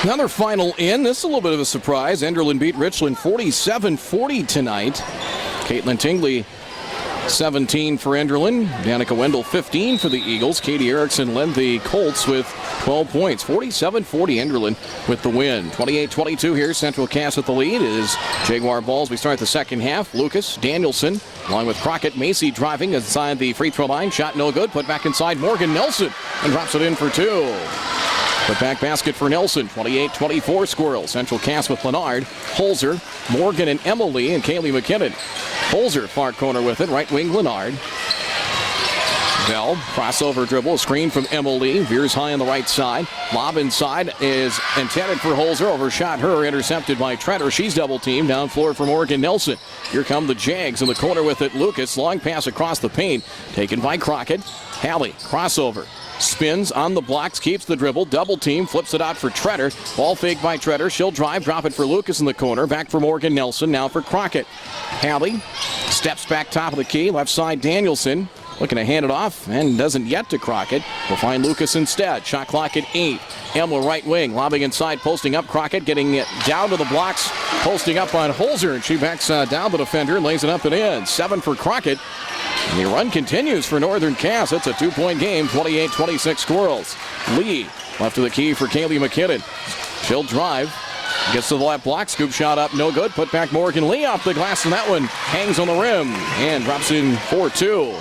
Another final in. This is a little bit of a surprise. Enderlin beat Richland 47-40 tonight. Caitlin Tingley, 17 for Enderlin. Danica Wendell, 15 for the Eagles. Katie Erickson led the Colts with 12 points. 47-40 Enderlin with the win. 28-22 here. Central Cass with the lead. It is Jaguar balls. We start the second half. Lucas, Danielson, along with Crockett. Macy driving inside the free throw line. Shot no good. Put back inside Morgan Nelson and drops it in for two. Put back basket for Nelson. 28-24 Squirrels. Central Cass with Leonard, Holzer, Morgan and Emily, and Kaylee McKinnon. Holzer far corner with it. Right wing Leonard. Bell, crossover dribble, screen from Emily, veers high on the right side. Lob inside is intended for Holzer, overshot her, intercepted by Treader. She's double teamed, down floor for Morgan Nelson. Here come the Jags in the corner with it. Lucas, long pass across the paint, taken by Crockett. Hallie, crossover. Spins on the blocks, keeps the dribble, double team, flips it out for Treader. Ball fake by Treader. She'll drive, drop it for Lucas in the corner. Back for Morgan Nelson, now for Crockett. Hallie steps back top of the key, left side Danielson. Looking to hand it off and doesn't yet to Crockett. We'll find Lucas instead. Shot clock at 8. Emma right wing, lobbing inside, posting up. Crockett getting it down to the blocks, posting up on Holzer, and she backs down the defender and lays it up and in. 7 for Crockett. And the run continues for Northern Cass. It's a 2-point game, 28-26 Squirrels. Lee left of the key for Kaylee McKinnon. She'll drive. Gets to the left block, scoop shot up, no good. Put back Morgan Lee off the glass, and that one hangs on the rim and drops in 4-2.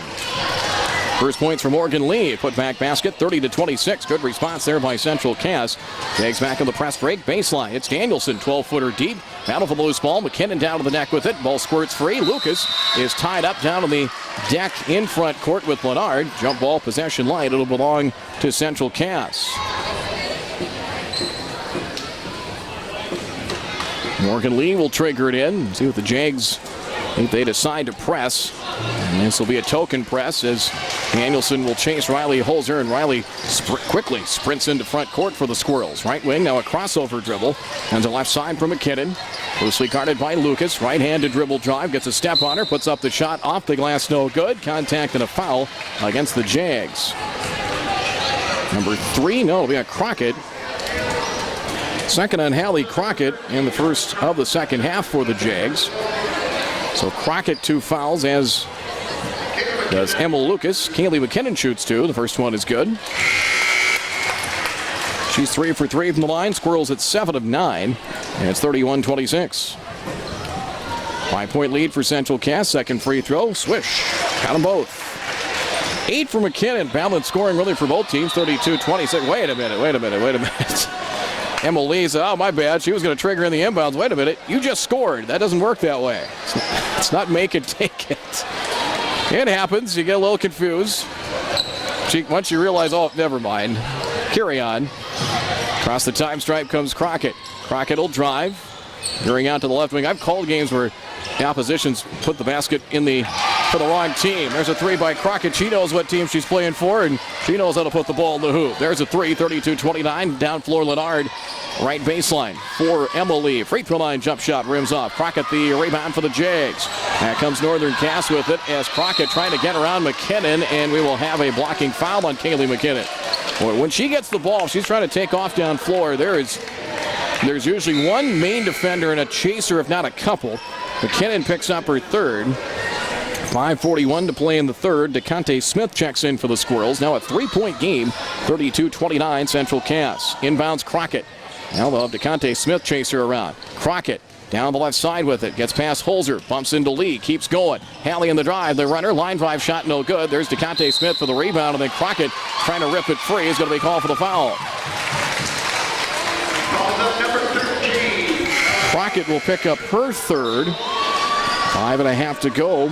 First points for Morgan Lee. Put back basket, 30-26. Good response there by Central Cass. Jags back on the press break. Baseline. It's Danielson, 12-footer deep. Battle for the loose ball. McKinnon down to the deck with it. Ball squirts free. Lucas is tied up down on the deck in front court with Leonard. Jump ball possession light. It'll belong to Central Cass. Morgan Lee will trigger it in. See what the Jags think they decide to press. And this will be a token press as Danielson will chase Riley Holzer, and Riley quickly sprints into front court for the Squirrels. Right wing, now a crossover dribble. And the left side for McKinnon. Loosely guarded by Lucas. Right-handed dribble drive. Gets a step on her. Puts up the shot off the glass. No good. Contact and a foul against the Jags. Number 3, no, it'll be a Crockett. Second on Hallie Crockett in the first of the second half for the Jags. So Crockett 2 fouls, as does Emma Lucas. Kaylee McKinnon shoots 2. The first one is good. She's 3 for 3 from the line. Squirrels at 7 of 9. And it's 31-26. 5-point lead for Central Cass. Second free throw. Swish. Got them both. 8 for McKinnon. Balanced scoring really for both teams. 32-26. Wait a minute. Emma Lee said, oh, my bad. She was going to trigger in the inbounds. Wait a minute. You just scored. That doesn't work that way. It's not make it, take it. It happens. You get a little confused. Once you realize, oh, never mind. Carry on. Across the time stripe comes Crockett. Crockett will drive. Veering out to the left wing. I've called games where the oppositions put the basket for the wrong team. There's a 3 by Crockett. She knows what team she's playing for, and she knows how to put the ball in the hoop. There's a 3, 32-29. Down floor, Lennard. Right baseline for Emily. Free throw line jump shot rims off. Crockett the rebound for the Jags. That comes Northern Cass with it as Crockett trying to get around McKinnon, and we will have a blocking foul on Kaylee McKinnon. Boy, when she gets the ball, she's trying to take off down floor. There's usually one main defender and a chaser, if not a couple. McKinnon picks up her third. 5:41 to play in the third. DeConte Smith checks in for the Squirrels. Now a 3-point game. 32-29 Central Cass. Inbounds Crockett. Now they'll have DeConte Smith chaser around. Crockett down the left side with it. Gets past Holzer. Bumps into Lee. Keeps going. Hallie in the drive. The runner. Line drive shot no good. There's DeConte Smith for the rebound. And then Crockett trying to rip it free is going to be called for the foul. Crockett will pick up her third. 5.5 to go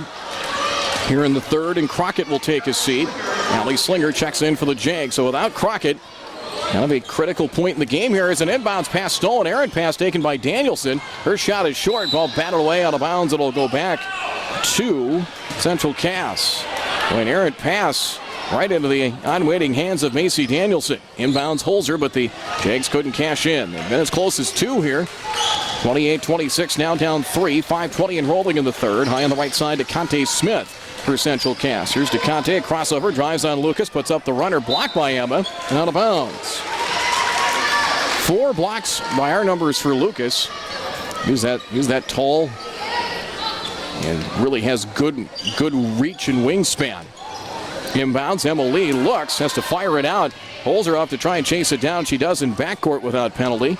here in the third, and Crockett will take his seat. Allie Slinger checks in for the Jags. So without Crockett, kind of a critical point in the game here is an inbounds pass stolen. Errant pass taken by Danielson. Her shot is short. Ball batted away out of bounds. It'll go back to Central Cass. An errant pass right into the unwaiting hands of Macy Danielson. Inbounds Holzer, but the Jags couldn't cash in. They've been as close as 2 here. 28-26, now down 3. 5:20 and rolling in the third. High on the right side to DeConte Smith for Central Cass. Here's DeConte, a crossover, drives on Lucas, puts up the runner, blocked by Emma, and out of bounds. 4 blocks by our numbers for Lucas. He's that tall and really has good reach and wingspan. Inbounds, Emma Lee looks, has to fire it out. Holzer off to try and chase it down. She does in backcourt without penalty.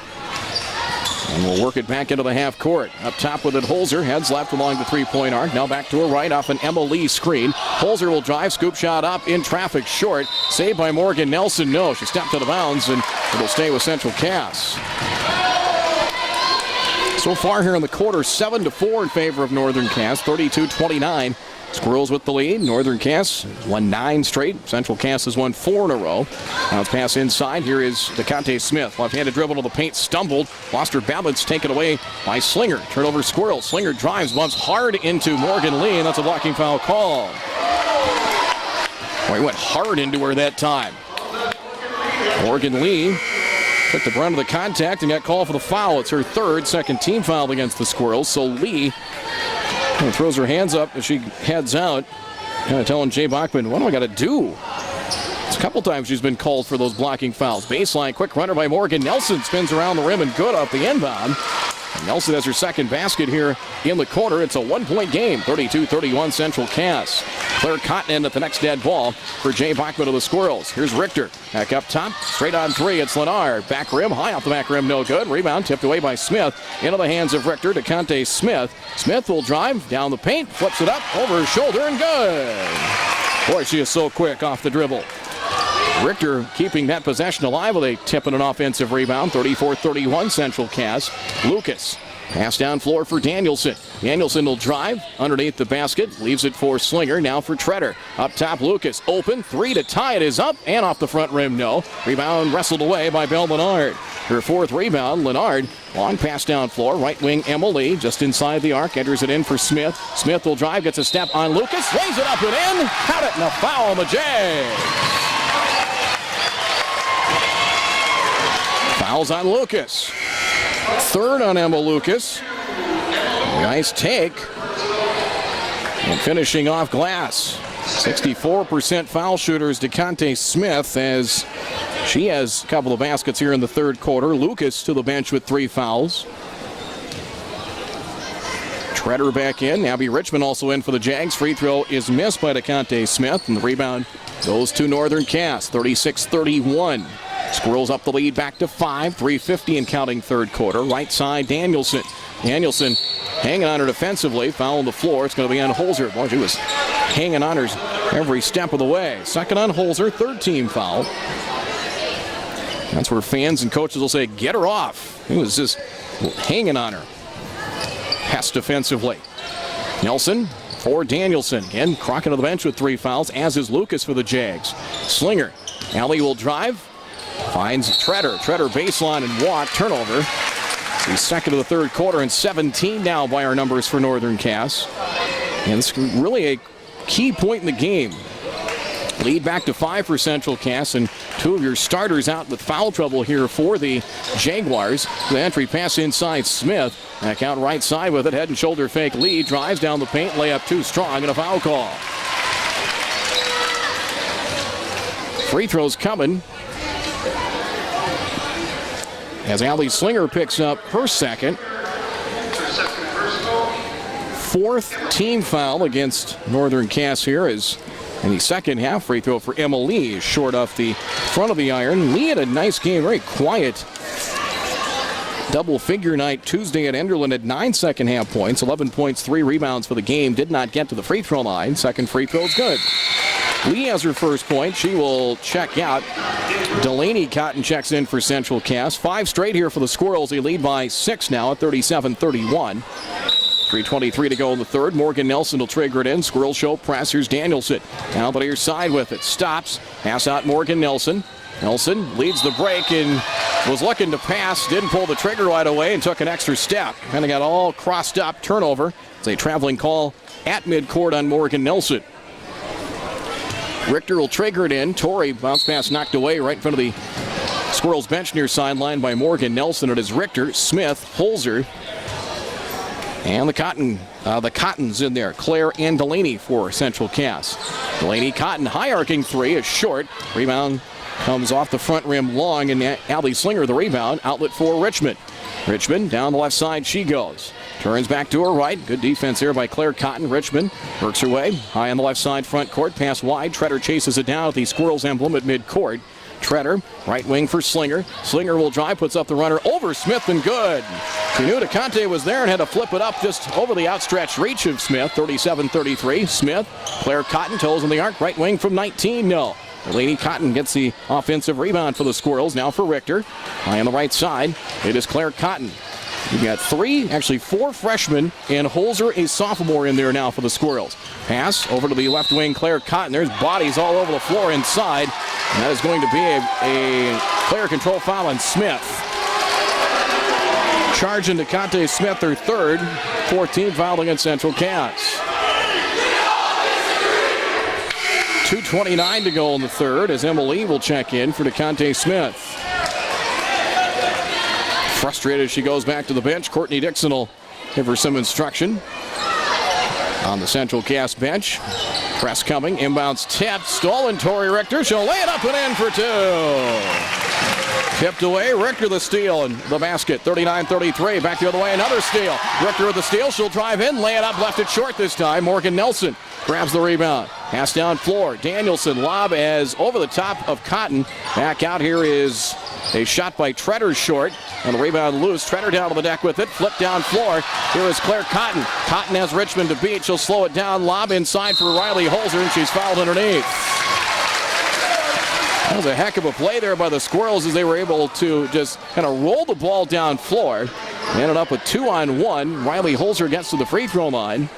And we'll work it back into the half court. Up top with it, Holzer. Heads left along the three-point arc. Now back to her right off an Emma Lee screen. Holzer will drive. Scoop shot up in traffic short. Saved by Morgan Nelson. No, she stepped out of bounds, and it'll stay with Central Cass. So far here in the quarter, 7-4 in favor of Northern Cass. 32-29. Squirrels with the lead. Northern Cass has won 9 straight. Central Cass has won 4 in a row. Now it's pass inside. Here is DeConte Smith. Left-handed dribble to the paint. Stumbled. Lost her balance. Taken away by Slinger. Turnover Squirrels. Slinger drives. Bumps hard into Morgan Lee, and that's a blocking foul call. Boy, he went hard into her that time. Morgan Lee took the brunt of the contact and got called for the foul. It's her third, second team foul against the Squirrels. So Lee throws her hands up as she heads out, telling Jay Bachman, what do I got to do? It's a couple times she's been called for those blocking fouls. Baseline, quick runner by Morgan Nelson. Spins around the rim and good off the inbound. And Nelson has her second basket here in the quarter. It's a 1-point game, 32-31 Central Cass. Claire Cotton at the next dead ball for Jay Bachman of the Squirrels. Here's Richter. Back up top, straight on 3. It's Lennard. Back rim, high off the back rim, no good. Rebound tipped away by Smith. Into the hands of Richter. DeConte Smith. Smith will drive down the paint, flips it up over her shoulder, and good. Boy, she is so quick off the dribble. Richter keeping that possession alive with a tip and an offensive rebound. 34-31 Central Cass. Lucas. Pass down floor for Danielson. Danielson will drive underneath the basket. Leaves it for Slinger. Now for Treader. Up top, Lucas. Open. 3 to tie it is up. And off the front rim, no. Rebound wrestled away by Belle Lennard. Her fourth rebound, Lennard. Long pass down floor. Right wing, Emily. Just inside the arc. Enters it in for Smith. Smith will drive. Gets a step on Lucas. Lays it up and in. Had it, and a foul on the Jays. Fouls on Lucas. Third on Emma Lucas. Nice take. And finishing off glass. 64% foul shooters DeConte Smith as She has a couple of baskets here in the third quarter. Lucas to the bench with 3 fouls. Treader back in. Abby Richmond also in for the Jags. Free throw is missed by DeConte Smith, and the rebound goes to Northern Cass. 36-31. Squirrels up the lead back to 5. 3:50 and counting third quarter. Right side, Danielson. Danielson hanging on her defensively. Foul on the floor. It's going to be on Holzer. Boy, she was hanging on her every step of the way. Second on Holzer. Third team foul. That's where fans and coaches will say, get her off. He was just hanging on her. Pass defensively. Nelson for Danielson. Again, Crockett on the bench with 3 fouls, as is Lucas for the Jags. Slinger. Alley will drive. Finds Treader. Treader baseline and walk. Turnover. The second of the third quarter, and 17 now by our numbers for Northern Cass. And it's really a key point in the game. Lead back to 5 for Central Cass, and 2 of your starters out with foul trouble here for the Jaguars. The entry pass inside Smith. Back out right side with it. Head and shoulder fake lead. Drives down the paint. Layup too strong, and a foul call. Free throws coming as Allie Slinger picks up her second. 4th team foul against Northern Cass here is in the second half. Free throw for Emma Lee is short off the front of the iron. Lee had a nice game, very quiet double figure night Tuesday at Enderlin at 9 second half points, 11 points, 3 rebounds for the game. Did not get to the free throw line. Second free throw is good. Lee has her first point. She will check out. Delaney Cotton checks in for Central Cass. 5 straight here for the Squirrels. They lead by 6 now at 37-31. 3:23 to go in the third. Morgan Nelson will trigger it in. Squirrel show press. Here's Danielson. Down the near side with it. Stops. Pass out Morgan Nelson. Nelson leads the break and was looking to pass. Didn't pull the trigger right away and took an extra step. Kind of got all crossed up. Turnover. It's a traveling call at midcourt on Morgan Nelson. Richter will trigger it in. Torrey bounce pass knocked away right in front of the Squirrels bench near sideline by Morgan Nelson. It is Richter, Smith, Holzer, and the Cottons in there. Claire and Delaney for Central Cass. Delaney Cotton high arcing 3 is short. Rebound comes off the front rim long, and Allie Slinger the rebound. Outlet for Richmond. Richmond down the left side she goes. Turns back to her right. Good defense here by Claire Cotton. Richmond works her way. High on the left side front court. Pass wide. Treader chases it down at the Squirrels emblem at midcourt. Treader, right wing for Slinger. Slinger will drive, puts up the runner over Smith, and good. She knew DeConte was there and had to flip it up just over the outstretched reach of Smith. 37-33. Smith, Claire Cotton toes in the arc. Right wing from 19. No. Delaney Cotton gets the offensive rebound for the Squirrels. Now for Richter. High on the right side. It is Claire Cotton. You've got 4 freshmen, and Holzer, a sophomore, in there now for the Squirrels. Pass over to the left wing, Claire Cotton. There's bodies all over the floor inside. And that is going to be a player control foul on Smith. Charging DeConte Smith, her third. 14 foul against Central Cass. 2:29 to go in the third as Emily will check in for DeConte Smith. Frustrated, she goes back to the bench. Courtney Dixon will give her some instruction on the Central Cass bench. Press coming, inbounds tipped, stolen. Tori Richter, she'll lay it up and in for 2. Tipped away, Richter the steal and the basket. 39-33, back the other way, another steal. Richter with the steal, she'll drive in, lay it up, left it short this time. Morgan Nelson grabs the rebound. Pass down floor. Danielson lob as over the top of Cotton. Back out here is a shot by Treader short. And the rebound loose. Treader down to the deck with it. Flip down floor. Here is Claire Cotton. Cotton has Richmond to beat. She'll slow it down. Lob inside for Riley Holzer, and she's fouled underneath. That was a heck of a play there by the Squirrels as they were able to just kind of roll the ball down floor. They ended up with 2-on-1. Riley Holzer gets to the free throw line.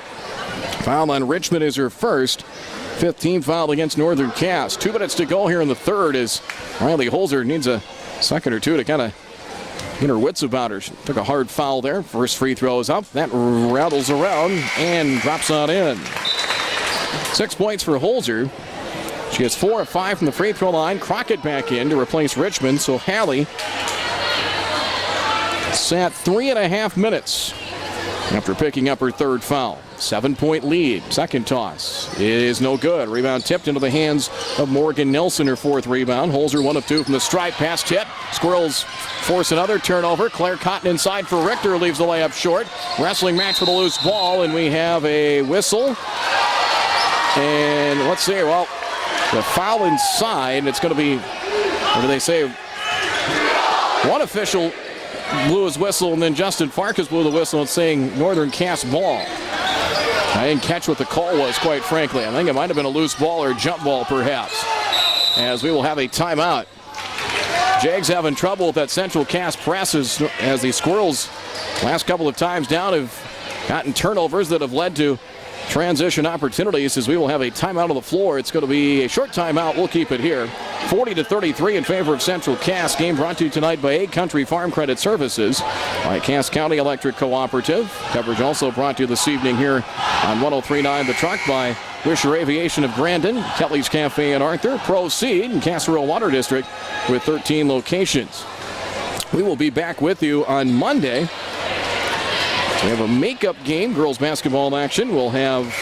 Foul on Richmond is her first. 15 foul against Northern Cass. 2 minutes to go here in the third as Riley Holzer needs a second or two to kind of get her wits about her. She took a hard foul there. First free throw is up. That rattles around and drops on in. 6 points for Holzer. She has 4 of 5 from the free throw line. Crockett back in to replace Richmond. So Hallie sat 3.5 minutes after picking up her third foul. 7-point lead. Second toss. is no good. Rebound tipped into the hands of Morgan Nelson, her 4th rebound. Holzer 1 of 2 from the stripe. Pass tip. Squirrels force another turnover. Claire Cotton inside for Richter, leaves the layup short. Wrestling match for the loose ball, and we have a whistle. And let's see, well, the foul inside. It's going to be, what do they say? One official blew his whistle, and then Justin Farkas blew the whistle and saying Northern Cass ball. I didn't catch what the call was, quite frankly. I think it might have been a loose ball or a jump ball, perhaps, as we will have a timeout. Jags having trouble with that Central Cass press as the Squirrels last couple of times down have gotten turnovers that have led to transition opportunities, as we will have a timeout on the floor. It's going to be a short timeout. We'll keep it here. 40-33 in favor of Central Cass. Game brought to you tonight by Egg Country Farm Credit Services, by Cass County Electric Cooperative. Coverage also brought to you this evening here on 103.9 The Truck by Wisher Aviation of Grandin, Kelly's Cafe in Arthur, Proceed, and Casserole Water District with 13 locations. We will be back with you on Monday. We have a makeup game, girls basketball action. We'll have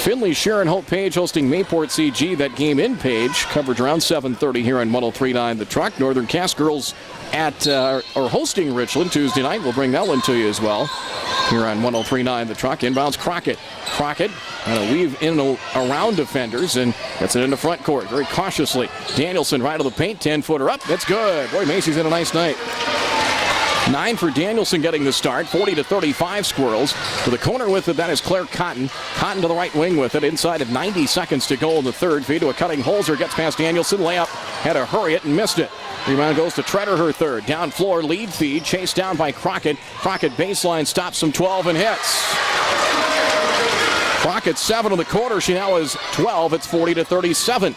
Finley, Sharon, Hope Page hosting Mayport CG. That game in Page. Coverage around 7:30 here on 103.9 The Truck. Northern Cass girls are hosting Richland Tuesday night. We'll bring that one to you as well here on 103.9 The Truck. Inbounds Crockett. Crockett and a weave in and around defenders and gets it into front court very cautiously. Danielson right of the paint, 10-footer up. That's good. Boy, Macy's had a nice night. 9 for Danielson getting the start. 40-35 Squirrels. To the corner with it, that is Claire Cotton. Cotton to the right wing with it. Inside of 90 seconds to go in the third. Feed to a cutting Holzer. Gets past Danielson. Layup. Had to hurry it and missed it. Rebound goes to Treader, her 3rd. Down floor, lead feed. Chased down by Crockett. Crockett baseline stops from 12 and hits. Crockett 7 in the quarter. She now is 12. It's 40-37.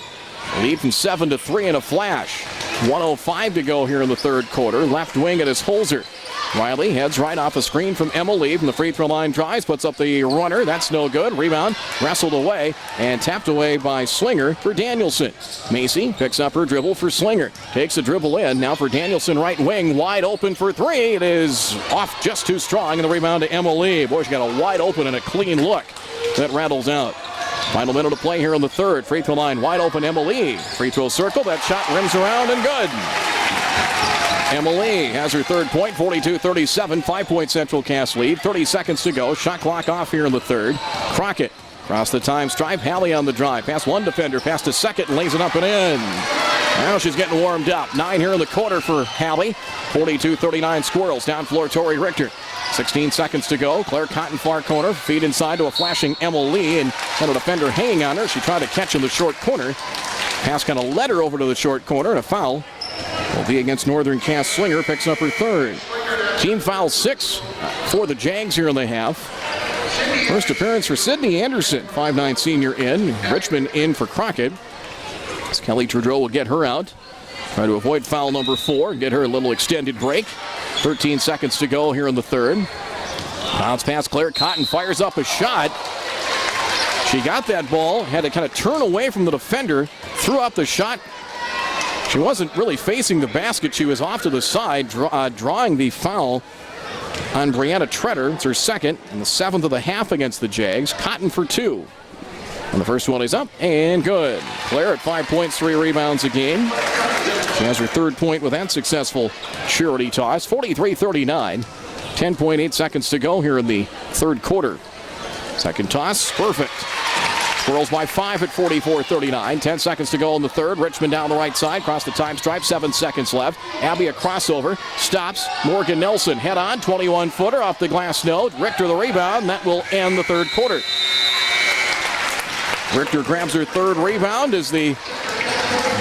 Lead from 7 to 3 in a flash. 1:05 to go here in the third quarter. Left wing it is Holzer. Riley heads right off a screen from Emily from the free throw line, drives, puts up the runner. That's no good. Rebound wrestled away and tapped away by Slinger for Danielson. Macy picks up her dribble for Slinger. Takes a dribble in. Now for Danielson, right wing, wide open for 3. It is off just too strong, and the rebound to Emily. Boy, she got a wide open and a clean look. That rattles out. Final minute to play here in the third. Free throw line, wide open, Emily. Free throw circle, that shot rims around and good. Emily has her 3rd point, 42-37, 5-point Central Cass lead. 30 seconds to go, shot clock off here in the third. Crockett across the time stripe, Hallie on the drive. Past one defender, past a second, and lays it up and in. Now she's getting warmed up. 9 here in the quarter for Hallie. 42-39 Squirrels. Down floor, Tori Richter. 16 seconds to go. Claire Cotton far corner. Feed inside to a flashing Emily, and had a defender hanging on her. She tried to catch in the short corner. Pass kind of led her over to the short corner, and a foul will be against Northern Cass. Slinger picks up her 3rd. Team foul 6 for the Jags here in the half. First appearance for Sydney Anderson, 5'9" senior in. Richmond in for Crockett. As Kelly Trudeau will get her out. Try to avoid foul number 4, get her a little extended break. 13 seconds to go here in the third. Bounce pass, Claire Cotton fires up a shot. She got that ball, had to kind of turn away from the defender, threw up the shot. She wasn't really facing the basket. She was off to the side, drawing the foul on Brianna Treader. It's her 2nd and the 7th of the half against the Jags. Cotton for 2. And the first one is up and good. Claire at 5 points, 3 rebounds a game. She has her 3rd point with that successful charity toss. 43-39. 10.8 seconds to go here in the third quarter. Second toss, perfect. Squirrels by 5 at 44-39. 10 seconds to go in the third. Richmond down the right side, across the time stripe. 7 seconds left. Abby a crossover. Stops. Morgan Nelson head on. 21-footer off the glass note. Richter the rebound. That will end the third quarter. Richter grabs her 3rd rebound as the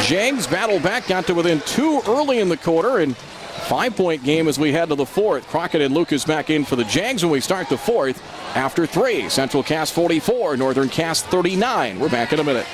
Jags battle back. Got to within 2 early in the quarter, and 5-point game as we head to the 4th. Crockett and Lucas back in for the Jags when we start the 4th after 3. Central Cass 44, Northern Cass 39. We're back in a minute.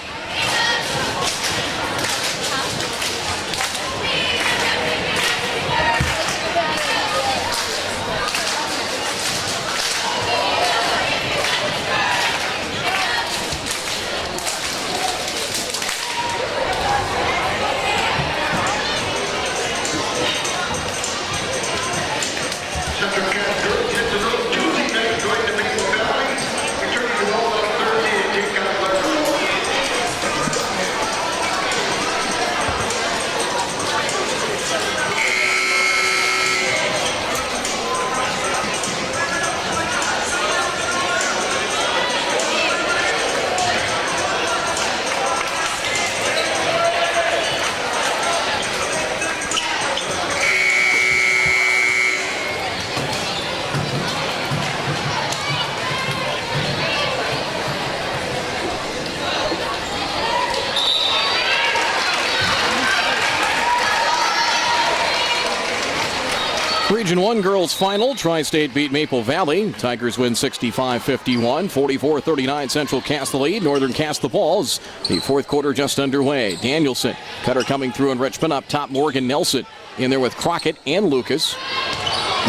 Region 1 girls final. Tri-State beat Maple Valley. Tigers win 65-51. 44-39 Central cast the lead. Northern cast the balls. The fourth quarter just underway. Danielson, cutter coming through in Richmond. Up top, Morgan Nelson in there with Crockett and Lucas.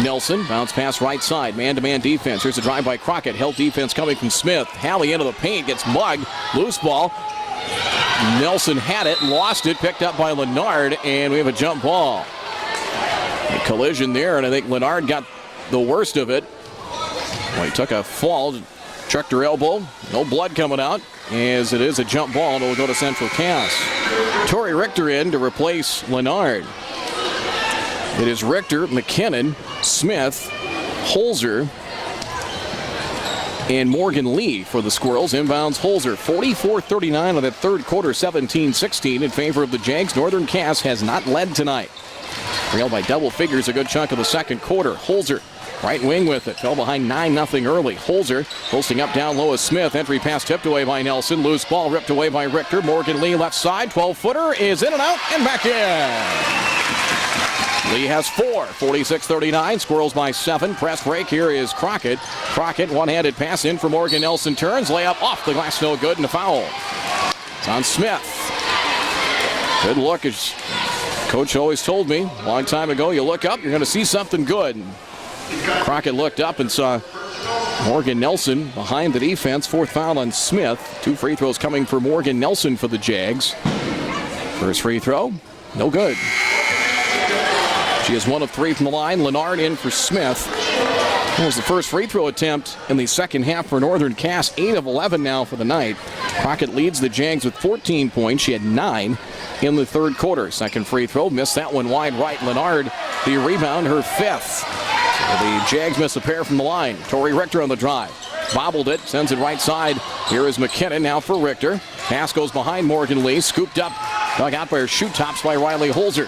Nelson, bounce pass right side. Man-to-man defense. Here's a drive by Crockett. Held defense coming from Smith. Halley into the paint. Gets mugged. Loose ball. Nelson had it. Lost it. Picked up by Lennard. And we have a jump ball. A collision there, and I think Lennard got the worst of it. Well, he took a fall, checked her elbow. No blood coming out, as it is a jump ball, and it will go to Central Cass. Tori Richter in to replace Lennard. It is Richter, McKinnon, Smith, Holzer, and Morgan Lee for the Squirrels. Inbounds Holzer. 44-39 of that third quarter, 17-16 in favor of the Jags. Northern Cass has not led tonight. Trailed by double figures a good chunk of the second quarter. Holzer, right wing with it. Fell behind 9-0 early. Holzer posting up down low as Smith. Entry pass tipped away by Nelson. Loose ball ripped away by Richter. Morgan Lee left side. 12-footer is in and out and back in. Lee has 4. 46-39. Squirrels by 7. Press break. Here is Crockett. Crockett, one-handed pass in for Morgan Nelson. Turns. Layup off the glass. No good and a foul. It's on Smith. Good look. As Coach always told me a long time ago, you look up, you're going to see something good. Crockett looked up and saw Morgan Nelson behind the defense. Fourth foul on Smith. 2 free throws coming for Morgan Nelson for the Jags. First free throw, no good. She is 1 of 3 from the line. Lennard in for Smith. That was the first free throw attempt in the second half for Northern Cass. 8 of 11 now for the night. Crockett leads the Jags with 14 points. She had 9 in the third quarter. Second free throw, missed that one wide right. Lennard, the rebound, her 5th. So the Jags miss a pair from the line. Tori Richter on the drive. Bobbled it, sends it right side. Here is McKinnon now for Richter. Pass goes behind Morgan Lee. Scooped up, dug out by her shoot tops by Riley Holzer.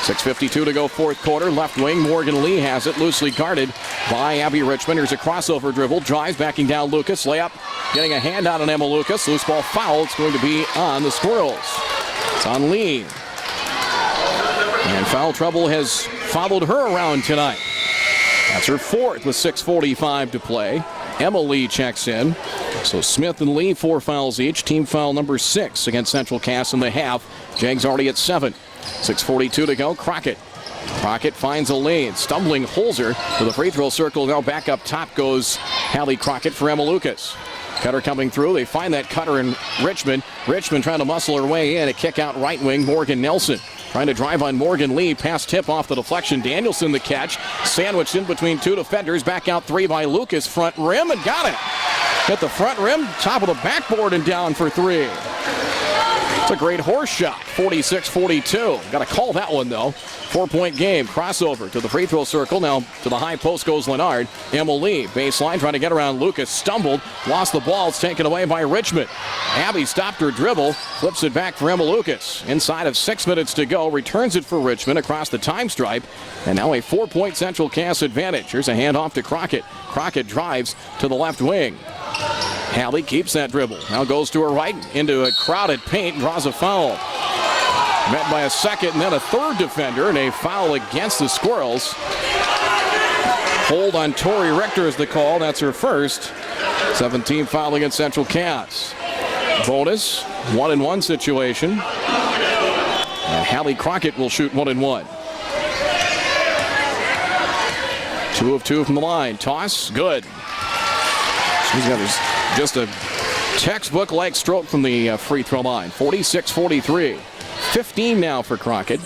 6:52 to go fourth quarter. Left wing, Morgan Lee has it, loosely guarded by Abby Richmond. Here's a crossover dribble. Drives, backing down Lucas. Layup, getting a hand out on Emma Lucas. Loose ball foul. It's going to be on the Squirrels. It's on Lee. And foul trouble has followed her around tonight. That's her 4th with 6:45 to play. Emma Lee checks in. So Smith and Lee, 4 fouls each. Team foul number 6 against Central Cass in the half. Jags already at 7. 6:42 to go. Crockett finds a lane. Stumbling Holzer to the free throw circle. Now back up top goes Hallie Crockett for Emma Lucas. Cutter coming through. They find that cutter in Richmond. Richmond trying to muscle her way in. A kick out right wing. Morgan Nelson trying to drive on Morgan Lee. Pass tip off the deflection. Danielson the catch. Sandwiched in between 2 defenders. Back out 3 by Lucas. Front rim and got it. Hit the front rim. Top of the backboard and down for 3. It's a great horse shot. 46-42. Got to call that one though. 4-point game. Crossover to the free throw circle. Now to the high post goes Lennard. Emma Lee, baseline, trying to get around Lucas. Stumbled. Lost the ball. It's taken away by Richmond. Abby stopped her dribble. Flips it back for Emma Lucas. Inside of 6 minutes to go. Returns it for Richmond across the time stripe. And now a 4-point Central Cass advantage. Here's a handoff to Crockett. Crockett drives to the left wing. Hallie keeps that dribble. Now goes to her right into a crowded paint. Draws a foul. Met by a second and then a third defender, and a foul against the Squirrels. Hold on Tori Richter is the call. That's her first. 17 foul against Central Cass. Bonus, 1-and-1 situation. And Hallie Crockett will shoot 1-and-1. 2 of 2 from the line. Toss, good. She's got just a textbook-like stroke from the free throw line. 46-43. 15 now for Crockett.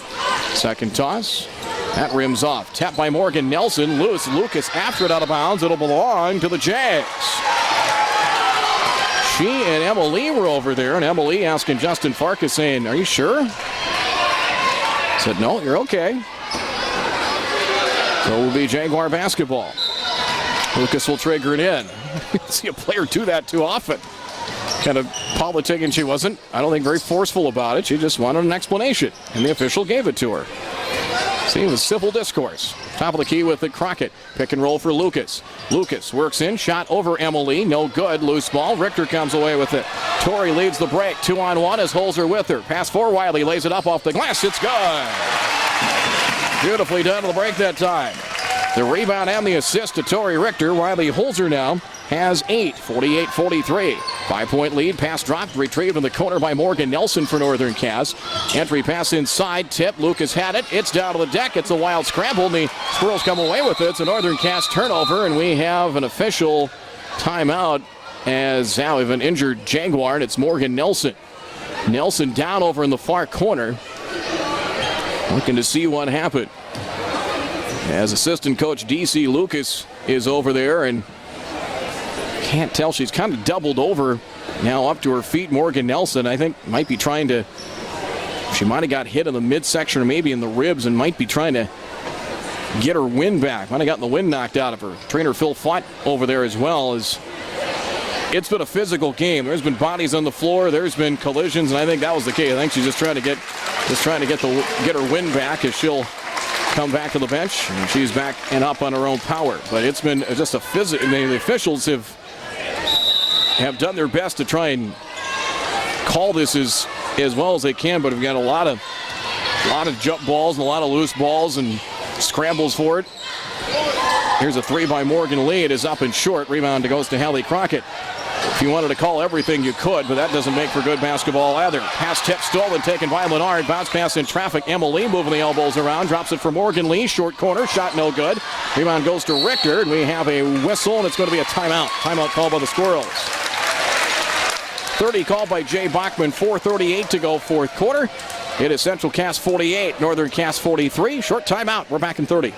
Second toss. That rims off. Tapped by Morgan Nelson. Loose. Lucas after it out of bounds. It'll belong to the Jags. She and Emma Lee were over there, and Emma Lee asking Justin Farkas, saying, "Are you sure?" Said, "No, you're okay." So it will be Jaguar basketball. Lucas will trigger it in. See a player do that too often. Kind of politicking she wasn't. I don't think very forceful about it. She just wanted an explanation, and the official gave it to her. See, it was civil discourse. Top of the key with the Crockett. Pick and roll for Lucas. Lucas works in. Shot over Emily. No good. Loose ball. Richter comes away with it. Tori leads the break. 2-on-1 as Holzer with her. Pass for Wiley. Lays it up off the glass. It's good. Beautifully done on the break that time. The rebound and the assist to Tori Richter. Riley Holzer now has 8, 48-43. 5-point lead, pass dropped, retrieved in the corner by Morgan Nelson for Northern Cass. Entry pass inside, tip, Lucas had it. It's down to the deck, it's a wild scramble, and the Squirrels come away with it. It's a Northern Cass turnover, and we have an official timeout as now we have an injured Jaguar, and it's Morgan Nelson. Nelson down over in the far corner, looking to see what happened. As assistant coach D.C. Lucas is over there, and can't tell, she's kind of doubled over now up to her feet. Morgan Nelson, I think, might be trying to, she might have got hit in the midsection or maybe in the ribs and might be trying to get her wind back. Might have gotten the wind knocked out of her. Trainer Phil Fott over there as well. It's been a physical game. There's been bodies on the floor. There's been collisions, and I think that was the case. I think she's just trying to get her wind back as she'll come back to the bench, and she's back and up on her own power. But it's been just a physical. The officials have done their best to try and call this as well as they can, but we've got a lot of jump balls and a lot of loose balls and scrambles for it. Here's a three by Morgan Lee. It is up and short. Rebound goes to Hallie Crockett. If you wanted to call everything, you could, but that doesn't make for good basketball either. Pass tip stolen, taken by Lennard. Bounce pass in traffic. Emma Lee moving the elbows around. Drops it for Morgan Lee. Short corner. Shot no good. Rebound goes to Richter, and we have a whistle, and it's going to be a timeout. Timeout called by the Squirrels. 30 called by Jay Bachman. 4:38 to go, fourth quarter. It is Central Cass 48, Northern Cass 43. Short timeout. We're back in 30.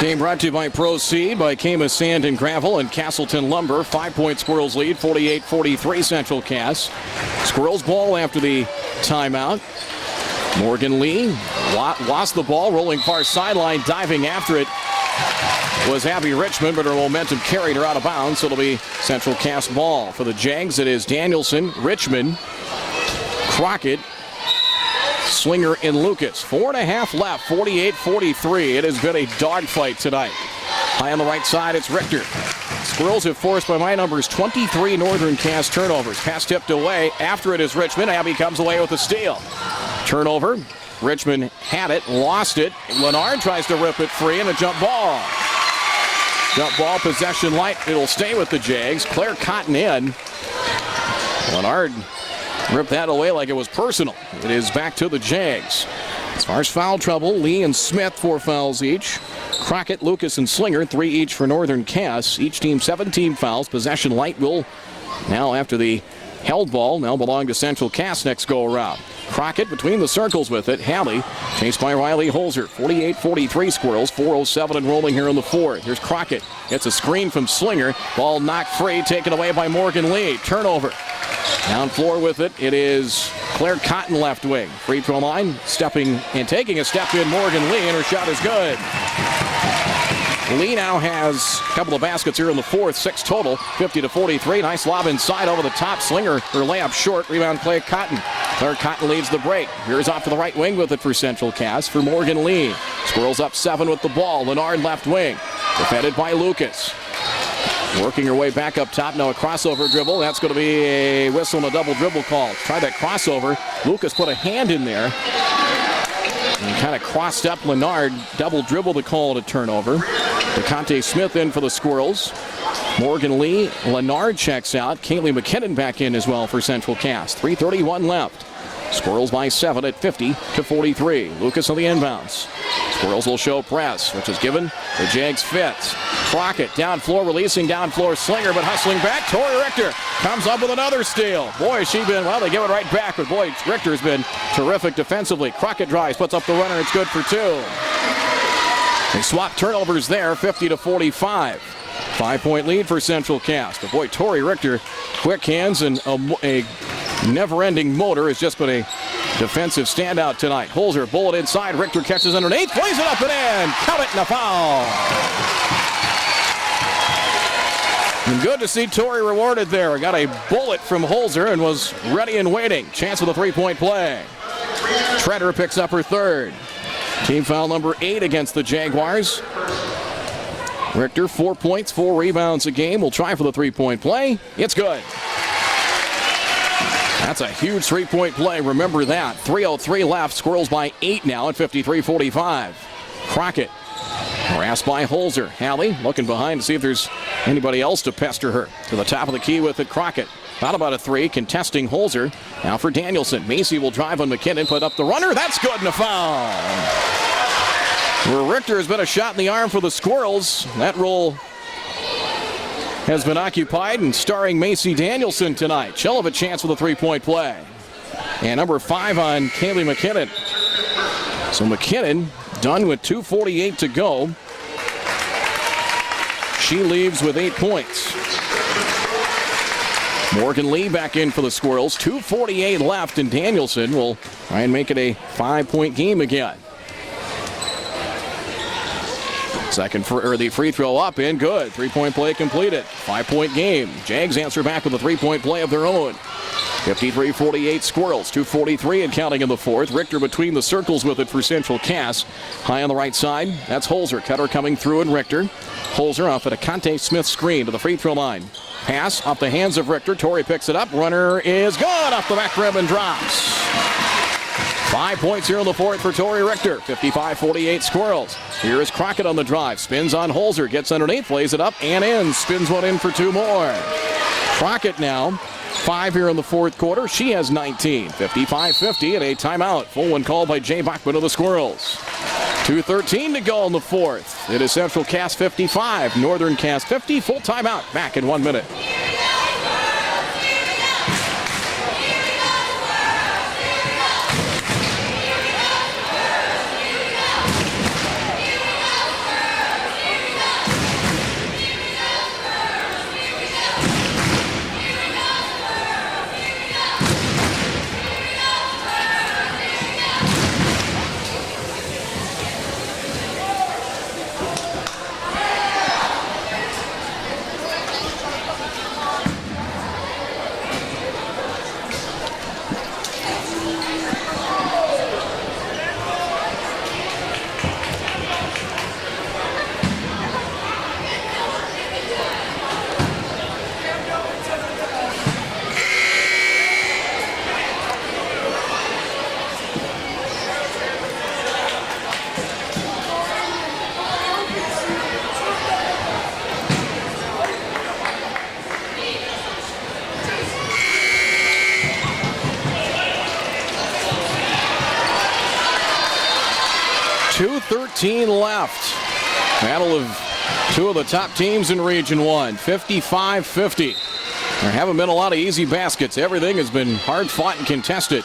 Game brought to you by Proceed, by Camus Sand and Gravel and Castleton Lumber. 5-point Squirrels lead, 48-43 Central Cass. Squirrels ball after the timeout. Morgan Lee lost the ball, rolling far sideline, diving after it was Abby Richmond, but her momentum carried her out of bounds, so it'll be Central Cass ball. For the Jags, it is Danielson, Richmond, Crockett, Slinger, and Lucas. 4.5 left, 48-43. It has been a dogfight tonight. High on the right side, it's Richter. Squirrels have forced, by my numbers, 23 Northern Cass turnovers. Pass tipped away. After it is Richmond. Abby comes away with a steal. Turnover. Richmond had it, lost it. Lennard tries to rip it free, and a jump ball. Jump ball, possession light. It'll stay with the Jags. Claire Cotton in. Lennard ripped that away like it was personal. It is back to the Jags. As far as foul trouble, Lee and Smith 4 fouls each. Crockett, Lucas, and Slinger 3 each for Northern Cass. Each team 17 fouls. Possession light will now, after the held ball, now belong to Central Cass next go around. Crockett between the circles with it. Hallie chased by Riley Holzer. 48-43 Squirrels. 4:07 and rolling here in the fourth. Here's Crockett. It's a screen from Slinger. Ball knocked free, taken away by Morgan Lee. Turnover. Down floor with it. It is Claire Cotton left wing. Free throw line. Stepping and taking a step in Morgan Lee, and her shot is good. Lee now has a couple of baskets here in the fourth, 6 total, 50-43. Nice lob inside over the top. Slinger, her layup short. Rebound Claire Cotton. Claire Cotton leads the break. Here's off to the right wing with it for Central Cass for Morgan Lee. Squirrels up 7 with the ball. Lennard left wing. Defended by Lucas. Working her way back up top. Now a crossover dribble. That's going to be a whistle and a double dribble call. Try that crossover. Lucas put a hand in there. And kind of crossed up Lennard. Double dribble the call to turnover. DeConte Smith in for the Squirrels. Morgan Lee. Lennard checks out. Kaylee McKinnon back in as well for Central Cass. 3:31 left. Squirrels by 7 at 50-43. Lucas on the inbounds. Squirrels will show press, which is given. The Jags fits. Crockett down floor, releasing down floor. Slinger, but hustling back. Tori Richter comes up with another steal. Boy, they give it right back, but boy, Richter's been terrific defensively. Crockett drives, puts up the runner. It's good for 2. They swap turnovers there, 50-45. 5-point lead for Central Cass. But boy, Tori Richter, quick hands and a never-ending motor has just been a defensive standout tonight. Holzer, bullet inside. Richter catches underneath, plays it up and in. Count it, and a foul. And good to see Torrey rewarded there. Got a bullet from Holzer and was ready and waiting. Chance with a three-point play. Treader picks up her third. Team foul number 8 against the Jaguars. Richter, 4 points, 4 rebounds a game. Will try for the three-point play. It's good. That's a huge three-point play. Remember that. 3:03 left. Squirrels by 8 now at 53-45. Crockett harassed by Holzer. Hallie looking behind to see if there's anybody else to pester her. To the top of the key with it, Crockett. Thought about a three, contesting Holzer. Now for Danielson. Macy will drive on McKinnon, put up the runner. That's good, and a foul. Where Richter has been a shot in the arm for the Squirrels. That role has been occupied and starring Macy Danielson tonight. She'll have a chance with a three-point play. And number 5 on Kaylee McKinnon. So McKinnon done with 2:48 to go. She leaves with 8 points. Morgan Lee back in for the Squirrels. 2:48 left, and Danielson will try and make it a 5-point game again. The free throw up and good. 3-point play completed. 5-point game. Jags answer back with a 3-point play of their own. 53-48 Squirrels. 2:43 and counting in the fourth. Richter between the circles with it for Central Cass. High on the right side. That's Holzer. Cutter coming through and Richter. Holzer off at a Conte Smith screen to the free throw line. Pass off the hands of Richter. Torrey picks it up. Runner is good off the back rim and drops. 5 points here in the fourth for Torrey Richter. 55-48 Squirrels. Here is Crockett on the drive. Spins on Holzer. Gets underneath. Plays it up and in. Spins one in for 2 more. Crockett now 5 here in the fourth quarter. She has 19. 55-50 and a timeout. Full one called by Jay Bachman of the Squirrels. 2:13 to go in the fourth. It is Central Cass 55. Northern Cass 50. Full timeout. Back in 1 minute. Left. Battle of two of the top teams in Region 1. 55-50. There haven't been a lot of easy baskets. Everything has been hard fought and contested.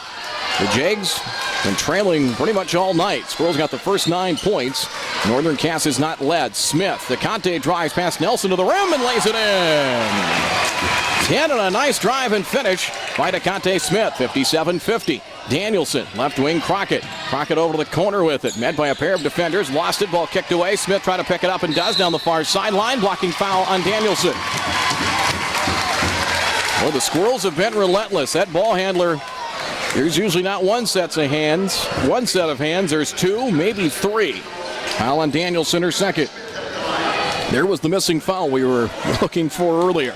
The Jags been trailing pretty much all night. Squirrels got the first 9 points. Northern Cass is not led. Smith, the Conte drives past Nelson to the rim and lays it in. 10 and a nice drive and finish by DeConte Smith. 57-50. Danielson, left wing Crockett. Crockett over to the corner with it. Met by a pair of defenders. Lost it. Ball kicked away. Smith trying to pick it up and does down the far sideline. Blocking foul on Danielson. Well, the Squirrels have been relentless. That ball handler, there's usually not one set of hands. There's 2, maybe 3. Foul on Danielson, her second. There was the missing foul we were looking for earlier.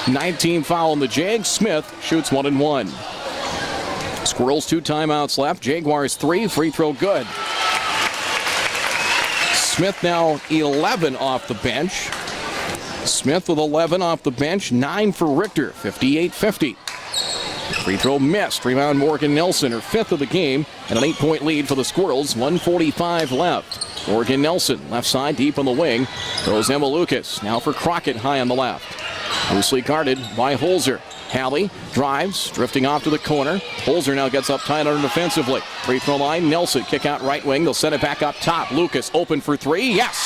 19 foul on the Jags. Smith shoots 1 and 1. Squirrels 2 timeouts left. Jaguars 3. Free throw good. Smith now 11 off the bench. Smith with 11 off the bench. 9 for Richter. 58-50. Free throw missed. Rebound Morgan Nelson, her 5th of the game, and an 8-point lead for the Squirrels. 1:45 left. Morgan Nelson, left side, deep on the wing. Throws Emma Lucas. Now for Crockett, high on the left. Loosely guarded by Holzer. Hallie drives, drifting off to the corner. Holzer now gets up tight on defensively. Free throw line, Nelson, kick out right wing. They'll send it back up top. Lucas open for 3. Yes!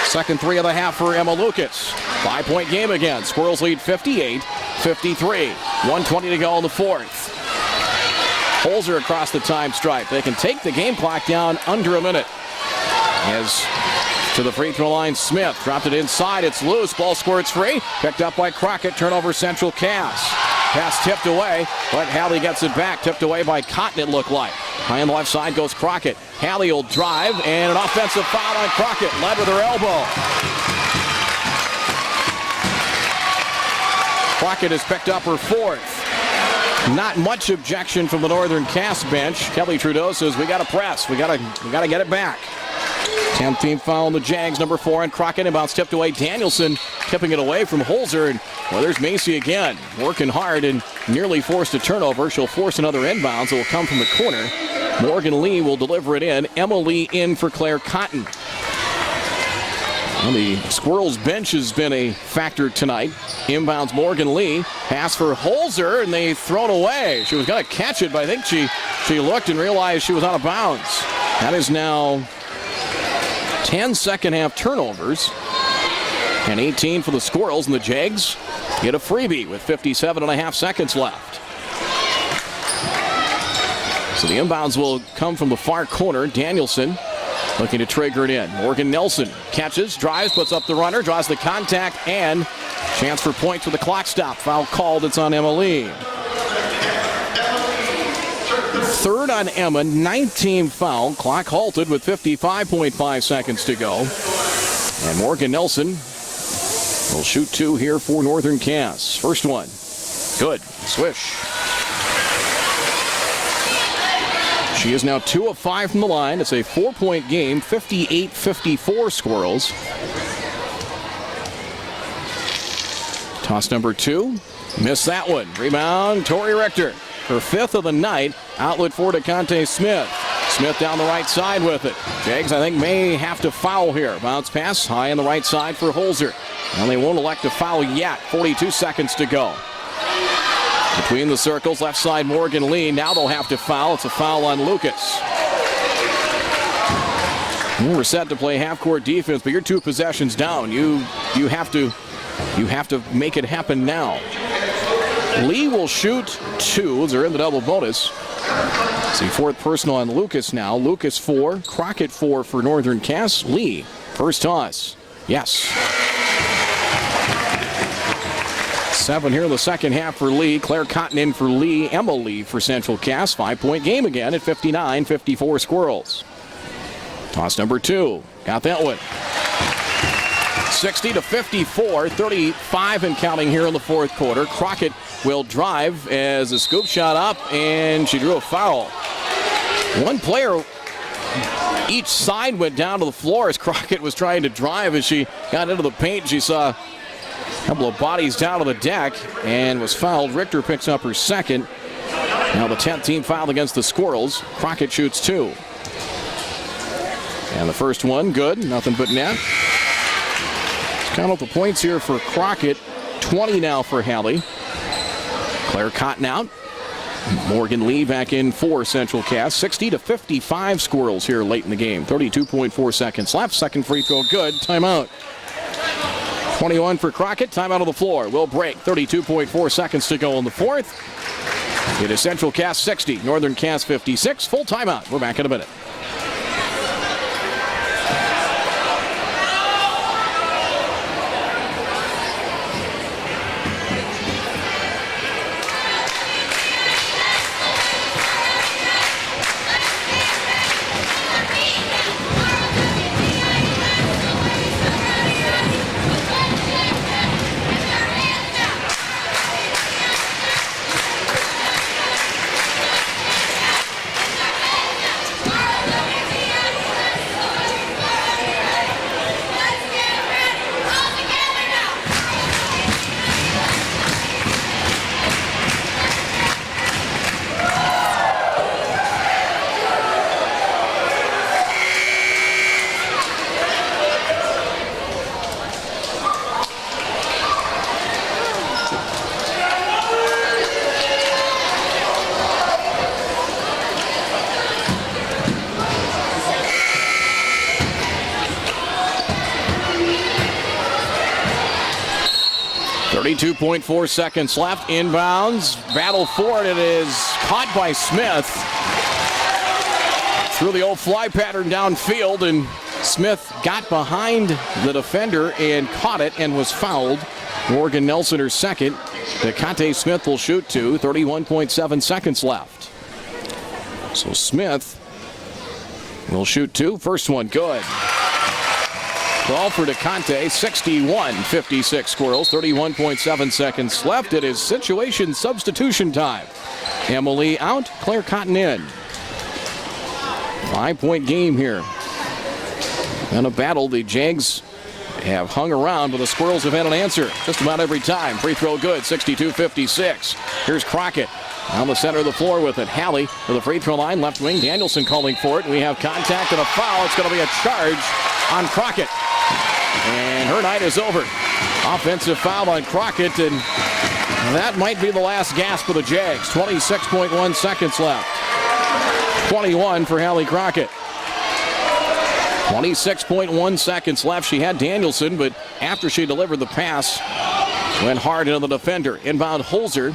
Second 3 of the half for Emma Lucas. 5-point game again. Squirrels lead 58 53. 1:20 to go in the fourth. Holzer across the time stripe. They can take the game clock down under a minute. As to the free throw line, Smith dropped it inside. It's loose. Ball squirts free. Picked up by Crockett. Turnover, Central Cass. Pass tipped away, but Halley gets it back. Tipped away by Cotton, it looked like. High on the left side goes Crockett. Halley will drive, and an offensive foul on Crockett. Led with her elbow. Crockett has picked up her fourth. Not much objection from the Northern Cass bench. Kelly Trudeau says, we got to press. We got to get it back. 10th team foul on the Jags, number 4 on Crockett. Inbounds tipped away. Danielson tipping it away from Holzer. And well, there's Macy again, working hard and nearly forced a turnover. She'll force another inbounds. It will come from the corner. Morgan Lee will deliver it in. Emma Lee in for Claire Cotton. Well, the Squirrels bench has been a factor tonight. Inbounds Morgan Lee. Pass for Holzer, and they throw it away. She was going to catch it, but I think she looked and realized she was out of bounds. That is now 10 second half turnovers. And 18 for the Squirrels, and the Jags get a freebie with 57.5 seconds left. So the inbounds will come from the far corner. Danielson looking to trigger it in. Morgan Nelson catches, drives, puts up the runner, draws the contact, and chance for points with the clock stop. Foul called. It's on Emma Lee. Third on Emma, 19 foul. Clock halted with 55.5 seconds to go. And Morgan Nelson will shoot 2 here for Northern Cass. First one. Good. Swish. She is now 2 of 5 from the line. It's a 4-point game, 58-54 Squirrels. Toss number 2. Missed that one. Rebound, Tori Richter. Her 5th of the night. Outlet for DeConte Smith. Smith down the right side with it. Jags, I think, may have to foul here. Bounce pass high on the right side for Holzer. And they won't elect to foul yet. 42 seconds to go. Between the circles, left side Morgan Lee. Now they'll have to foul. It's a foul on Lucas. We're set to play half-court defense, but you're 2 possessions down. You have to make it happen now. Lee will shoot 2. They're in the double bonus. See, 4th personal on Lucas now. Lucas 4, Crockett 4 for Northern Cass. Lee, first toss. Yes. 7 here in the second half for Lee. Claire Cotton in for Lee. Emma Lee for Central Cass. 5-point game again at 59-54 Squirrels. Toss number 2. Got that one. 60-54. 35 and counting here in the fourth quarter. Crockett will drive as a scoop shot up, and she drew a foul. One player each side went down to the floor as Crockett was trying to drive. As she got into the paint, she saw a couple of bodies down to the deck and was fouled. Richter picks up her second. Now the 10th team foul against the Squirrels. Crockett shoots 2. And the first one, good. Nothing but net. Let's count up the points here for Crockett. 20 now for Halley. Claire Cotton out. Morgan Lee back in for Central Cass. 60-55 Squirrels here late in the game. 32.4 seconds left. Second free throw good. Timeout. 21 for Crockett. Timeout on the floor. Will break. 32.4 seconds to go in the fourth. It is Central Cass 60. Northern Cass 56. Full timeout. We're back in a minute. 32.4 seconds left. Inbounds. Battle for it. It is caught by Smith. Through the old fly pattern downfield, and Smith got behind the defender and caught it and was fouled. Morgan Nelson, her second. DeConte Smith will shoot two. 31.7 seconds left. So Smith will shoot two. First one good. Ball for DeConte. 61-56 Squirrels. 31.7 seconds left. It is situation substitution time. Emily out. Claire Cotton in. 5-point game here. In a battle, the Jags have hung around, but the Squirrels have had an answer just about every time. Free throw good, 62-56. Here's Crockett down the center of the floor with it. Halley to the free throw line, left wing. Danielson calling for it. We have contact and a foul. It's going to be a charge on Crockett. And her night is over. Offensive foul on Crockett, and that might be the last gasp of the Jags. 26.1 seconds left. 21 for Hallie Crockett. 26.1 seconds left. She had Danielson, but after she delivered the pass, went hard into the defender. Inbound Holzer.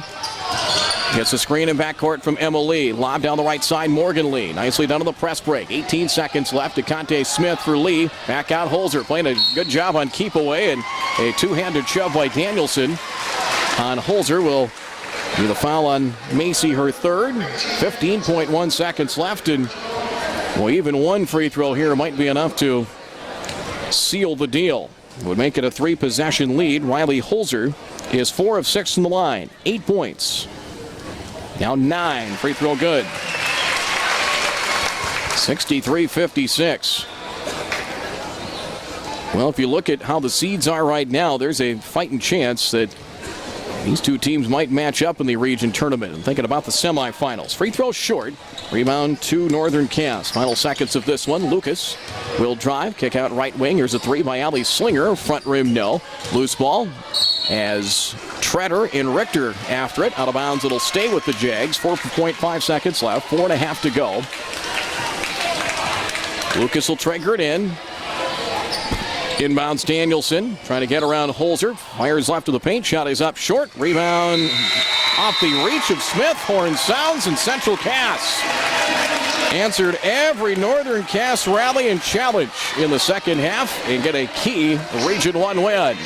Gets a screen in backcourt from Emma Lee. Lob down the right side, Morgan Lee. Nicely done on the press break. 18 seconds left. DeConte Smith for Lee. Back out Holzer. Playing a good job on keep away, and a two-handed shove by Danielson on Holzer will be the foul on Macy, her third. 15.1 seconds left, and well, even one free throw here might be enough to seal the deal. Would make it a three-possession lead. Riley Holzer is 4 of 6 from the line. 8 points. Now 9. Free throw good. 63-56. Well, if you look at how the seeds are right now, there's a fighting chance that these two teams might match up in the region tournament. I'm thinking about the semifinals. Free throw short. Rebound to Northern Cass. Final seconds of this one. Lucas will drive. Kick out right wing. Here's a three by Allie Slinger. Front rim, no. Loose ball as Treader and Richter after it. Out of bounds, it'll stay with the Jags. 4.5 seconds left. 4.5 to go. Lucas will trigger it in. Inbounds Danielson, trying to get around Holzer. Fires left of the paint. Shot is up short. Rebound off the reach of Smith. Horn sounds, and Central Cass answered every Northern Cass rally and challenge in the second half and get a key Region 1 win.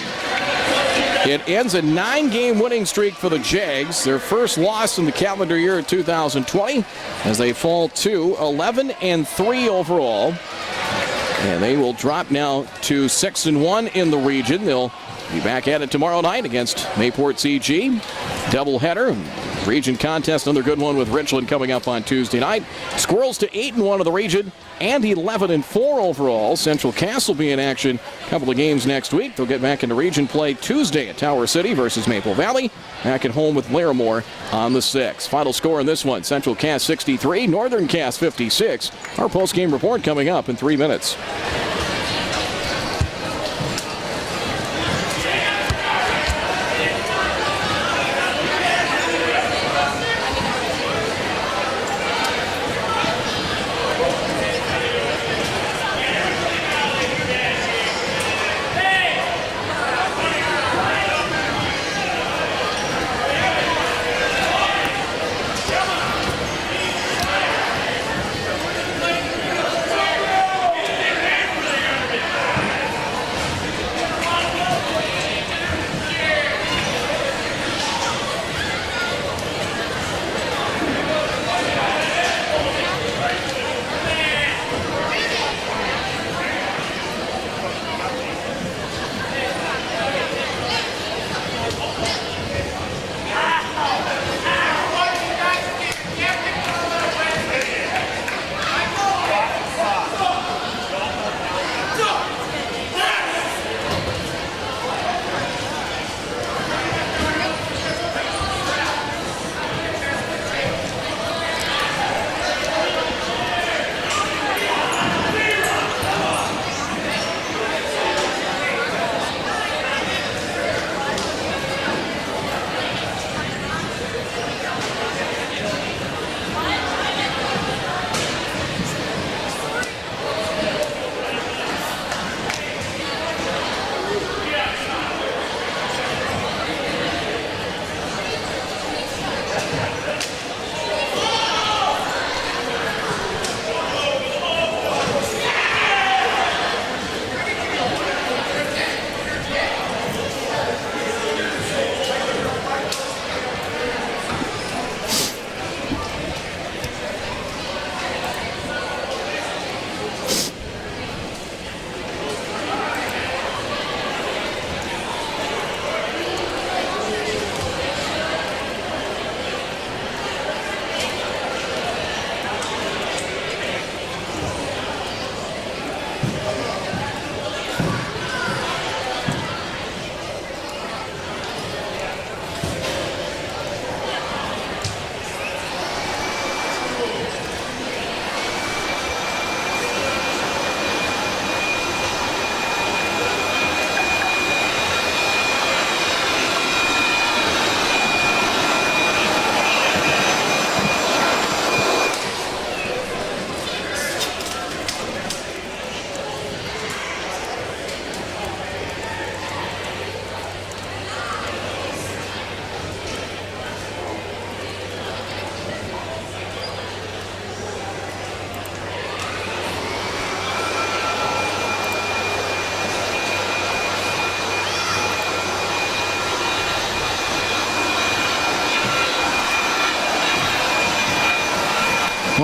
It ends a 9-game winning streak for the Jags. Their first loss in the calendar year of 2020 as they fall to 11-3 overall. And they will drop now to 6-1 in the region. They'll be back at it tomorrow night against Mayport CG. Doubleheader. Region contest, another good one with Richland coming up on Tuesday night. Squirrels to 8-1 of the region and 11-4 overall. Central Cass will be in action a couple of games next week. They'll get back into region play Tuesday at Tower City versus Maple Valley. Back at home with Larimore on the 6th. Final score in this one, Central Cass 63, Northern Cass 56. Our post-game report coming up in 3 minutes.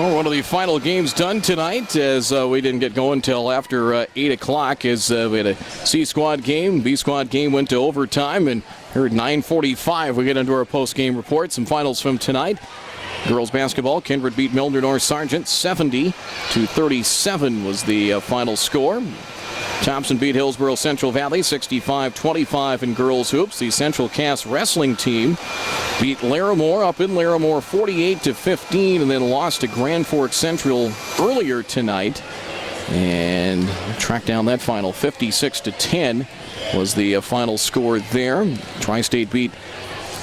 Well, one of the final games done tonight, as we didn't get going until after 8 o'clock, as we had a C-Squad game. B-Squad game went to overtime, and here at 9:45 we get into our post-game report. Some finals from tonight. Girls basketball, Kindred beat Milner North Sargent 70-37 was the final score. Thompson beat Hillsborough Central Valley 65-25 in girls hoops. The Central Cass wrestling team beat Larimore up in Larimore 48-15 and then lost to Grand Forks Central earlier tonight. And tracked down that final 56-10 was the final score there. Tri-State beat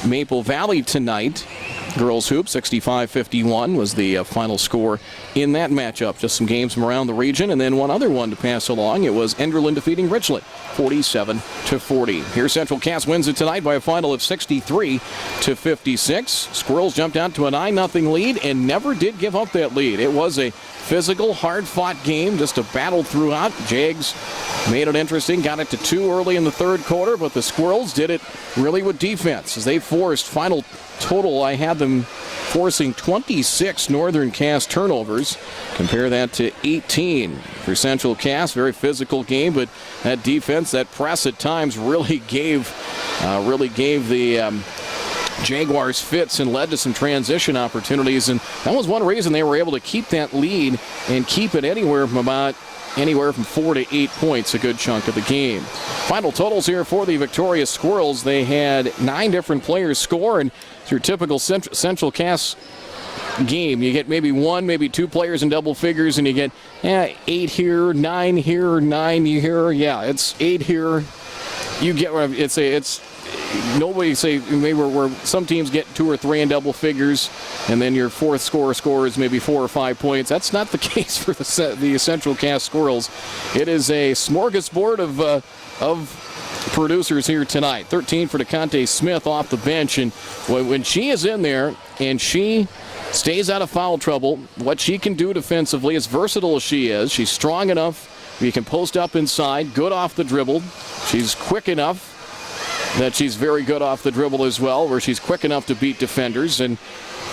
Maple Valley tonight. Girls hoop 65-51 was the final score in that matchup. Just some games from around the region, and then one other one to pass along. It was Enderlin defeating Richland 47-40. Here Central Cass wins it tonight by a final of 63-56. Squirrels jumped out to a 9-0 lead and never did give up that lead. It was a physical, hard-fought game, just a battle throughout. Jags made it interesting, got it to 2 early in the third quarter, but the Squirrels did it really with defense as they forced final total. I had them forcing 26 Northern Cass turnovers. Compare that to 18 for Central Cass. Very physical game, but that defense, that press at times really gave the Jaguars fits and led to some transition opportunities, and that was one reason they were able to keep that lead and keep it anywhere from 4 to 8 points a good chunk of the game. Final totals here for the victorious Squirrels. They had 9 different players score, and it's your typical Central Cass game. You get maybe 1, maybe 2 players in double figures, and you get 8 here, 9 here, 9 here. Yeah, it's 8 here. You get it's nobody say maybe where some teams get 2 or 3 in double figures, and then your fourth scorer scores maybe 4 or 5 points. That's not the case for the Central Cass Squirrels. It is a smorgasbord of producers here tonight. 13 for DeConte Smith off the bench, and when she is in there and she stays out of foul trouble, what she can do defensively, as versatile as she is, she's strong enough. You can post up inside, good off the dribble. She's quick enough that she's very good off the dribble as well, where she's quick enough to beat defenders. And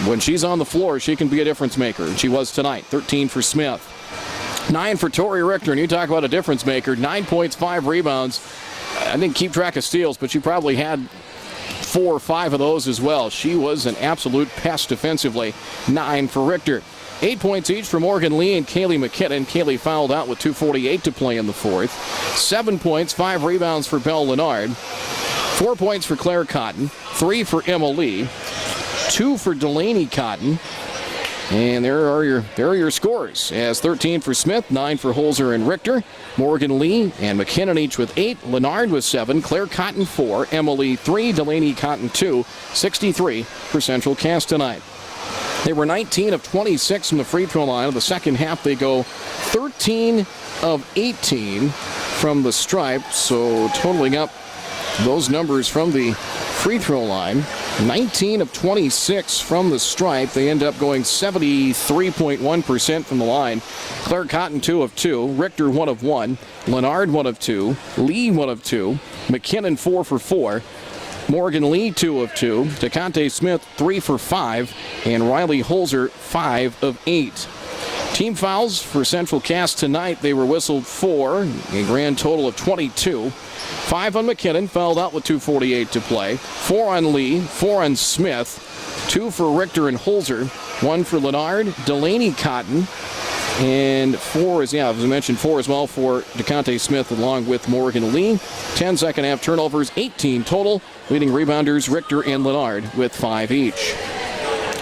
when she's on the floor, she can be a difference maker. And she was tonight. 13 for Smith. 9 for Tori Richter. And you talk about a difference maker. 9 points, 5 rebounds. I didn't keep track of steals, but she probably had 4 or 5 of those as well. She was an absolute pest defensively. 9 for Richter. 8 points each for Morgan Lee and Kaylee McKinnon. Kaylee fouled out with 2:48 to play in the fourth. 7 points, 5 rebounds for Belle Lennard. 4 points for Claire Cotton. 3 for Emma Lee. 2 for Delaney Cotton. And there are your scores. As 13 for Smith, 9 for Holzer and Richter. Morgan Lee and McKinnon each with 8. Lennard with 7. Claire Cotton 4. Emma Lee 3. Delaney Cotton 2. 63 for Central Cass tonight. They were 19 of 26 from the free throw line. In the second half, they go 13 of 18 from the stripe. So totaling up those numbers from the free throw line, 19 of 26 from the stripe. They end up going 73.1% from the line. Claire Cotton 2 of 2. Richter 1 of 1. Lennard 1 of 2. Lee 1 of 2. McKinnon 4 for 4. Morgan Lee 2 of 2. DeConte Smith 3 for 5. And Riley Holzer 5 of 8. Team fouls for Central Cass tonight. They were whistled 4, a grand total of 22. 5 on McKinnon, fouled out with 2:48 to play. 4 on Lee, 4 on Smith, 2 for Richter and Holzer, 1 for Lennard, Delaney Cotton, and 4 is, as I mentioned, 4 as well for DeConte Smith along with Morgan Lee. 10 second half turnovers, 18 total. Leading rebounders, Richter and Lennard with 5 each.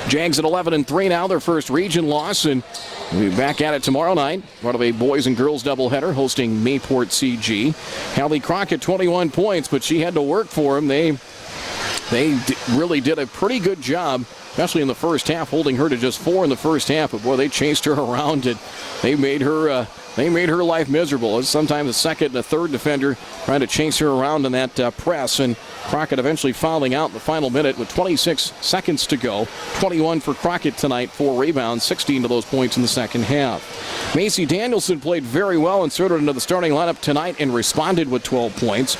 Jags at 11-3 now, their first region loss, and we'll be back at it tomorrow night. Part of a boys and girls doubleheader hosting Mayport CG. Hallie Crockett 21 points, but she had to work for them. They really did a pretty good job, especially in the first half, holding her to just 4 in the first half. But boy, they chased her around and they made her life miserable. Sometimes a second and a third defender trying to chase her around in that press, and Crockett eventually fouling out in the final minute with 26 seconds to go. 21 for Crockett tonight, 4 rebounds, 16 of those points in the second half. Macy Danielson played very well, inserted into the starting lineup tonight and responded with 12 points.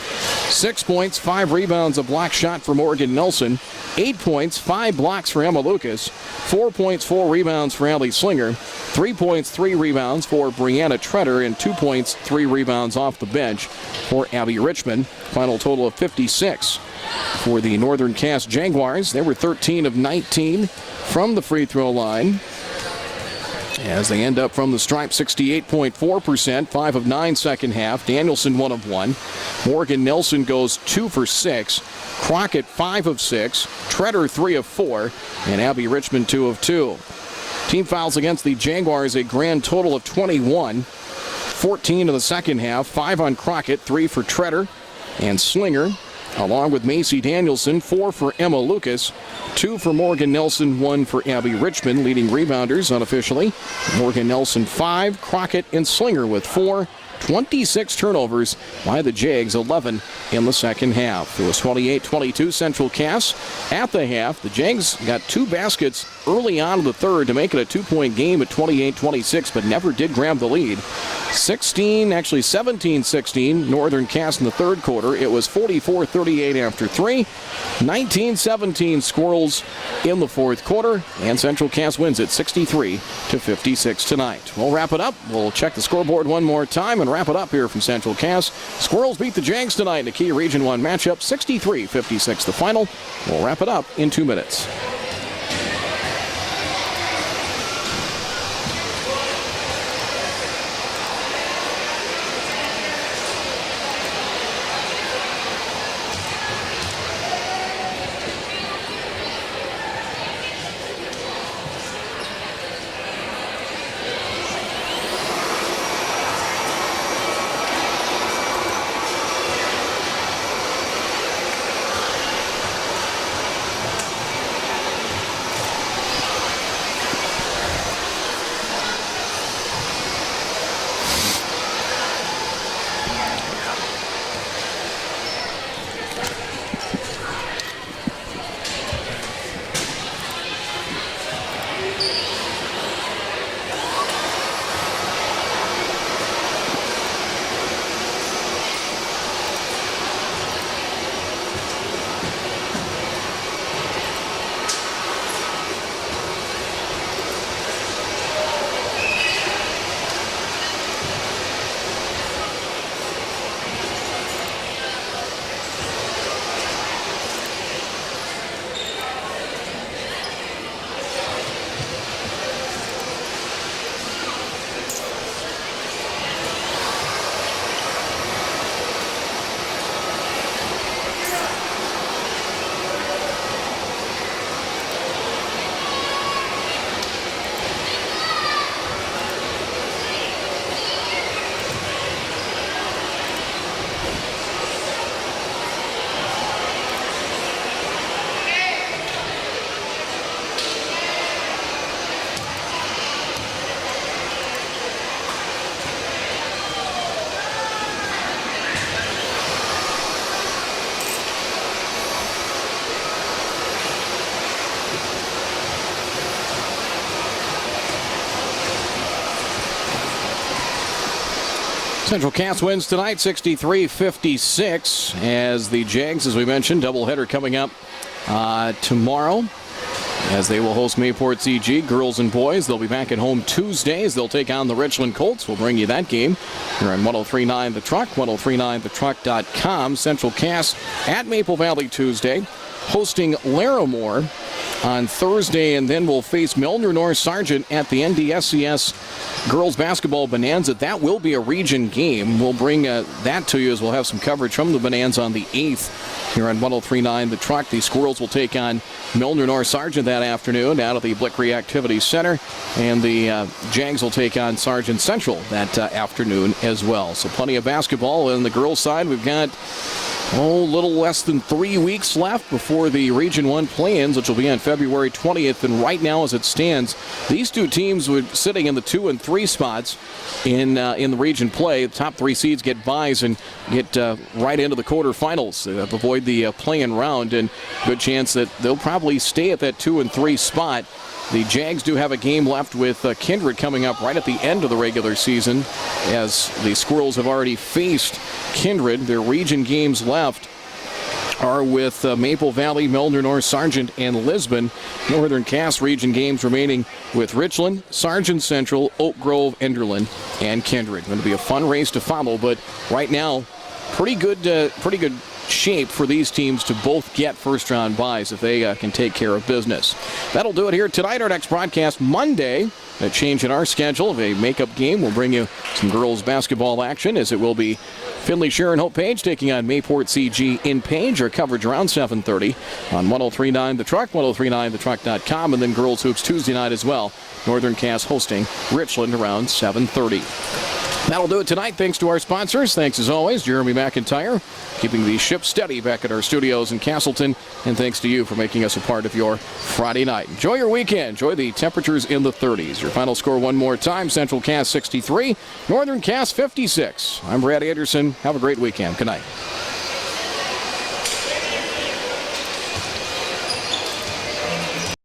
6 points, 5 rebounds, a block shot for Morgan Nelson. 8 points, 5 blocks for Emma Lucas. 4 points, 4 rebounds for Allie Slinger. 3 points, 3 rebounds for Brianna Treader, and 2 points, 3 rebounds off the bench for Abby Richmond. Final total of 56 for the Northern Cass Jaguars. They were 13 of 19 from the free throw line, as they end up from the stripe 68.4%, 5 of 9 second half. Danielson 1 of 1. Morgan Nelson goes 2 for 6. Crockett 5 of 6. Treader 3 of 4. And Abby Richmond 2 of 2. Team fouls against the Jaguars, a grand total of 21. 14 in the second half. 5 on Crockett, 3 for Treader and Slinger, along with Macy Danielson. 4 for Emma Lucas, 2 for Morgan Nelson, 1 for Abby Richmond. Leading rebounders unofficially, Morgan Nelson 5, Crockett and Slinger with 4. 26 turnovers by the Jags, 11 in the second half. It was 28-22 Central Cass at the half. The Jags got 2 baskets early on in the third to make it a 2-point game at 28-26, but never did grab the lead. 17-16 Northern Cass in the third quarter. It was 44-38 after 3. 19-17 Squirrels in the fourth quarter, and Central Cass wins it 63-56 tonight. We'll wrap it up. We'll check the scoreboard one more time and wrap it up here from Central Cass. Squirrels beat the Jags tonight in a key Region 1 matchup, 63-56 the final. We'll wrap it up in 2 minutes. Central Cass wins tonight 63-56 as the Jags, as we mentioned, doubleheader coming up tomorrow as they will host Mayport CG, girls and boys. They'll be back at home Tuesday as they'll take on the Richland Colts. We'll bring you that game here on 103.9 The Truck, 103.9thetruck.com. Central Cass at Maple Valley Tuesday, hosting Larimore on Thursday, and then we'll face Milner North Sargent at the NDSCS Girls Basketball Bonanza. That will be a region game. We'll bring that to you as we'll have some coverage from the Bonanza on the 8th here on 103.9 The Truck. The Squirrels will take on Milner North Sargent that afternoon out of the Blick Reactivity Center, and the Jags will take on Sargent Central that afternoon as well. So plenty of basketball. On the girls' side, we've got a little less than 3 weeks left before the Region 1 play-ins, which will be on February 20th. And right now, as it stands, these two teams were sitting in the 2 and 3 spots in the region play. The top 3 seeds get byes and get right into the quarterfinals, avoid the play-in round, and good chance that they'll probably stay at that 2 and 3 spot The Jags do have a game left with Kindred coming up right at the end of the regular season, as the Squirrels have already faced Kindred. Their region games left are with Maple Valley, Milner North, Sargent, and Lisbon. Northern Cass region games remaining with Richland, Sargent Central, Oak Grove, Enderlin, and Kindred. Going to be a fun race to follow, but right now, pretty good shape for these teams to both get first-round byes if they can take care of business. That'll do it here tonight. Our next broadcast Monday. A change in our schedule of a makeup game. We'll bring you some girls basketball action, as it will be Findlay Sharon Hope Page taking on Mayport CG in Page. Our coverage around 7:30 on 103.9 The Truck, 103.9thetruck.com, and then girls hoops Tuesday night as well. Northern Cass hosting Richland around 7:30. That'll do it tonight. Thanks to our sponsors. Thanks as always, Jeremy McIntyre, keeping the ship steady back at our studios in Castleton. And thanks to you for making us a part of your Friday night. Enjoy your weekend. Enjoy the temperatures in the 30s. Your final score one more time: Central Cass 63, Northern Cass 56. I'm Brad Anderson. Have a great weekend. Good night.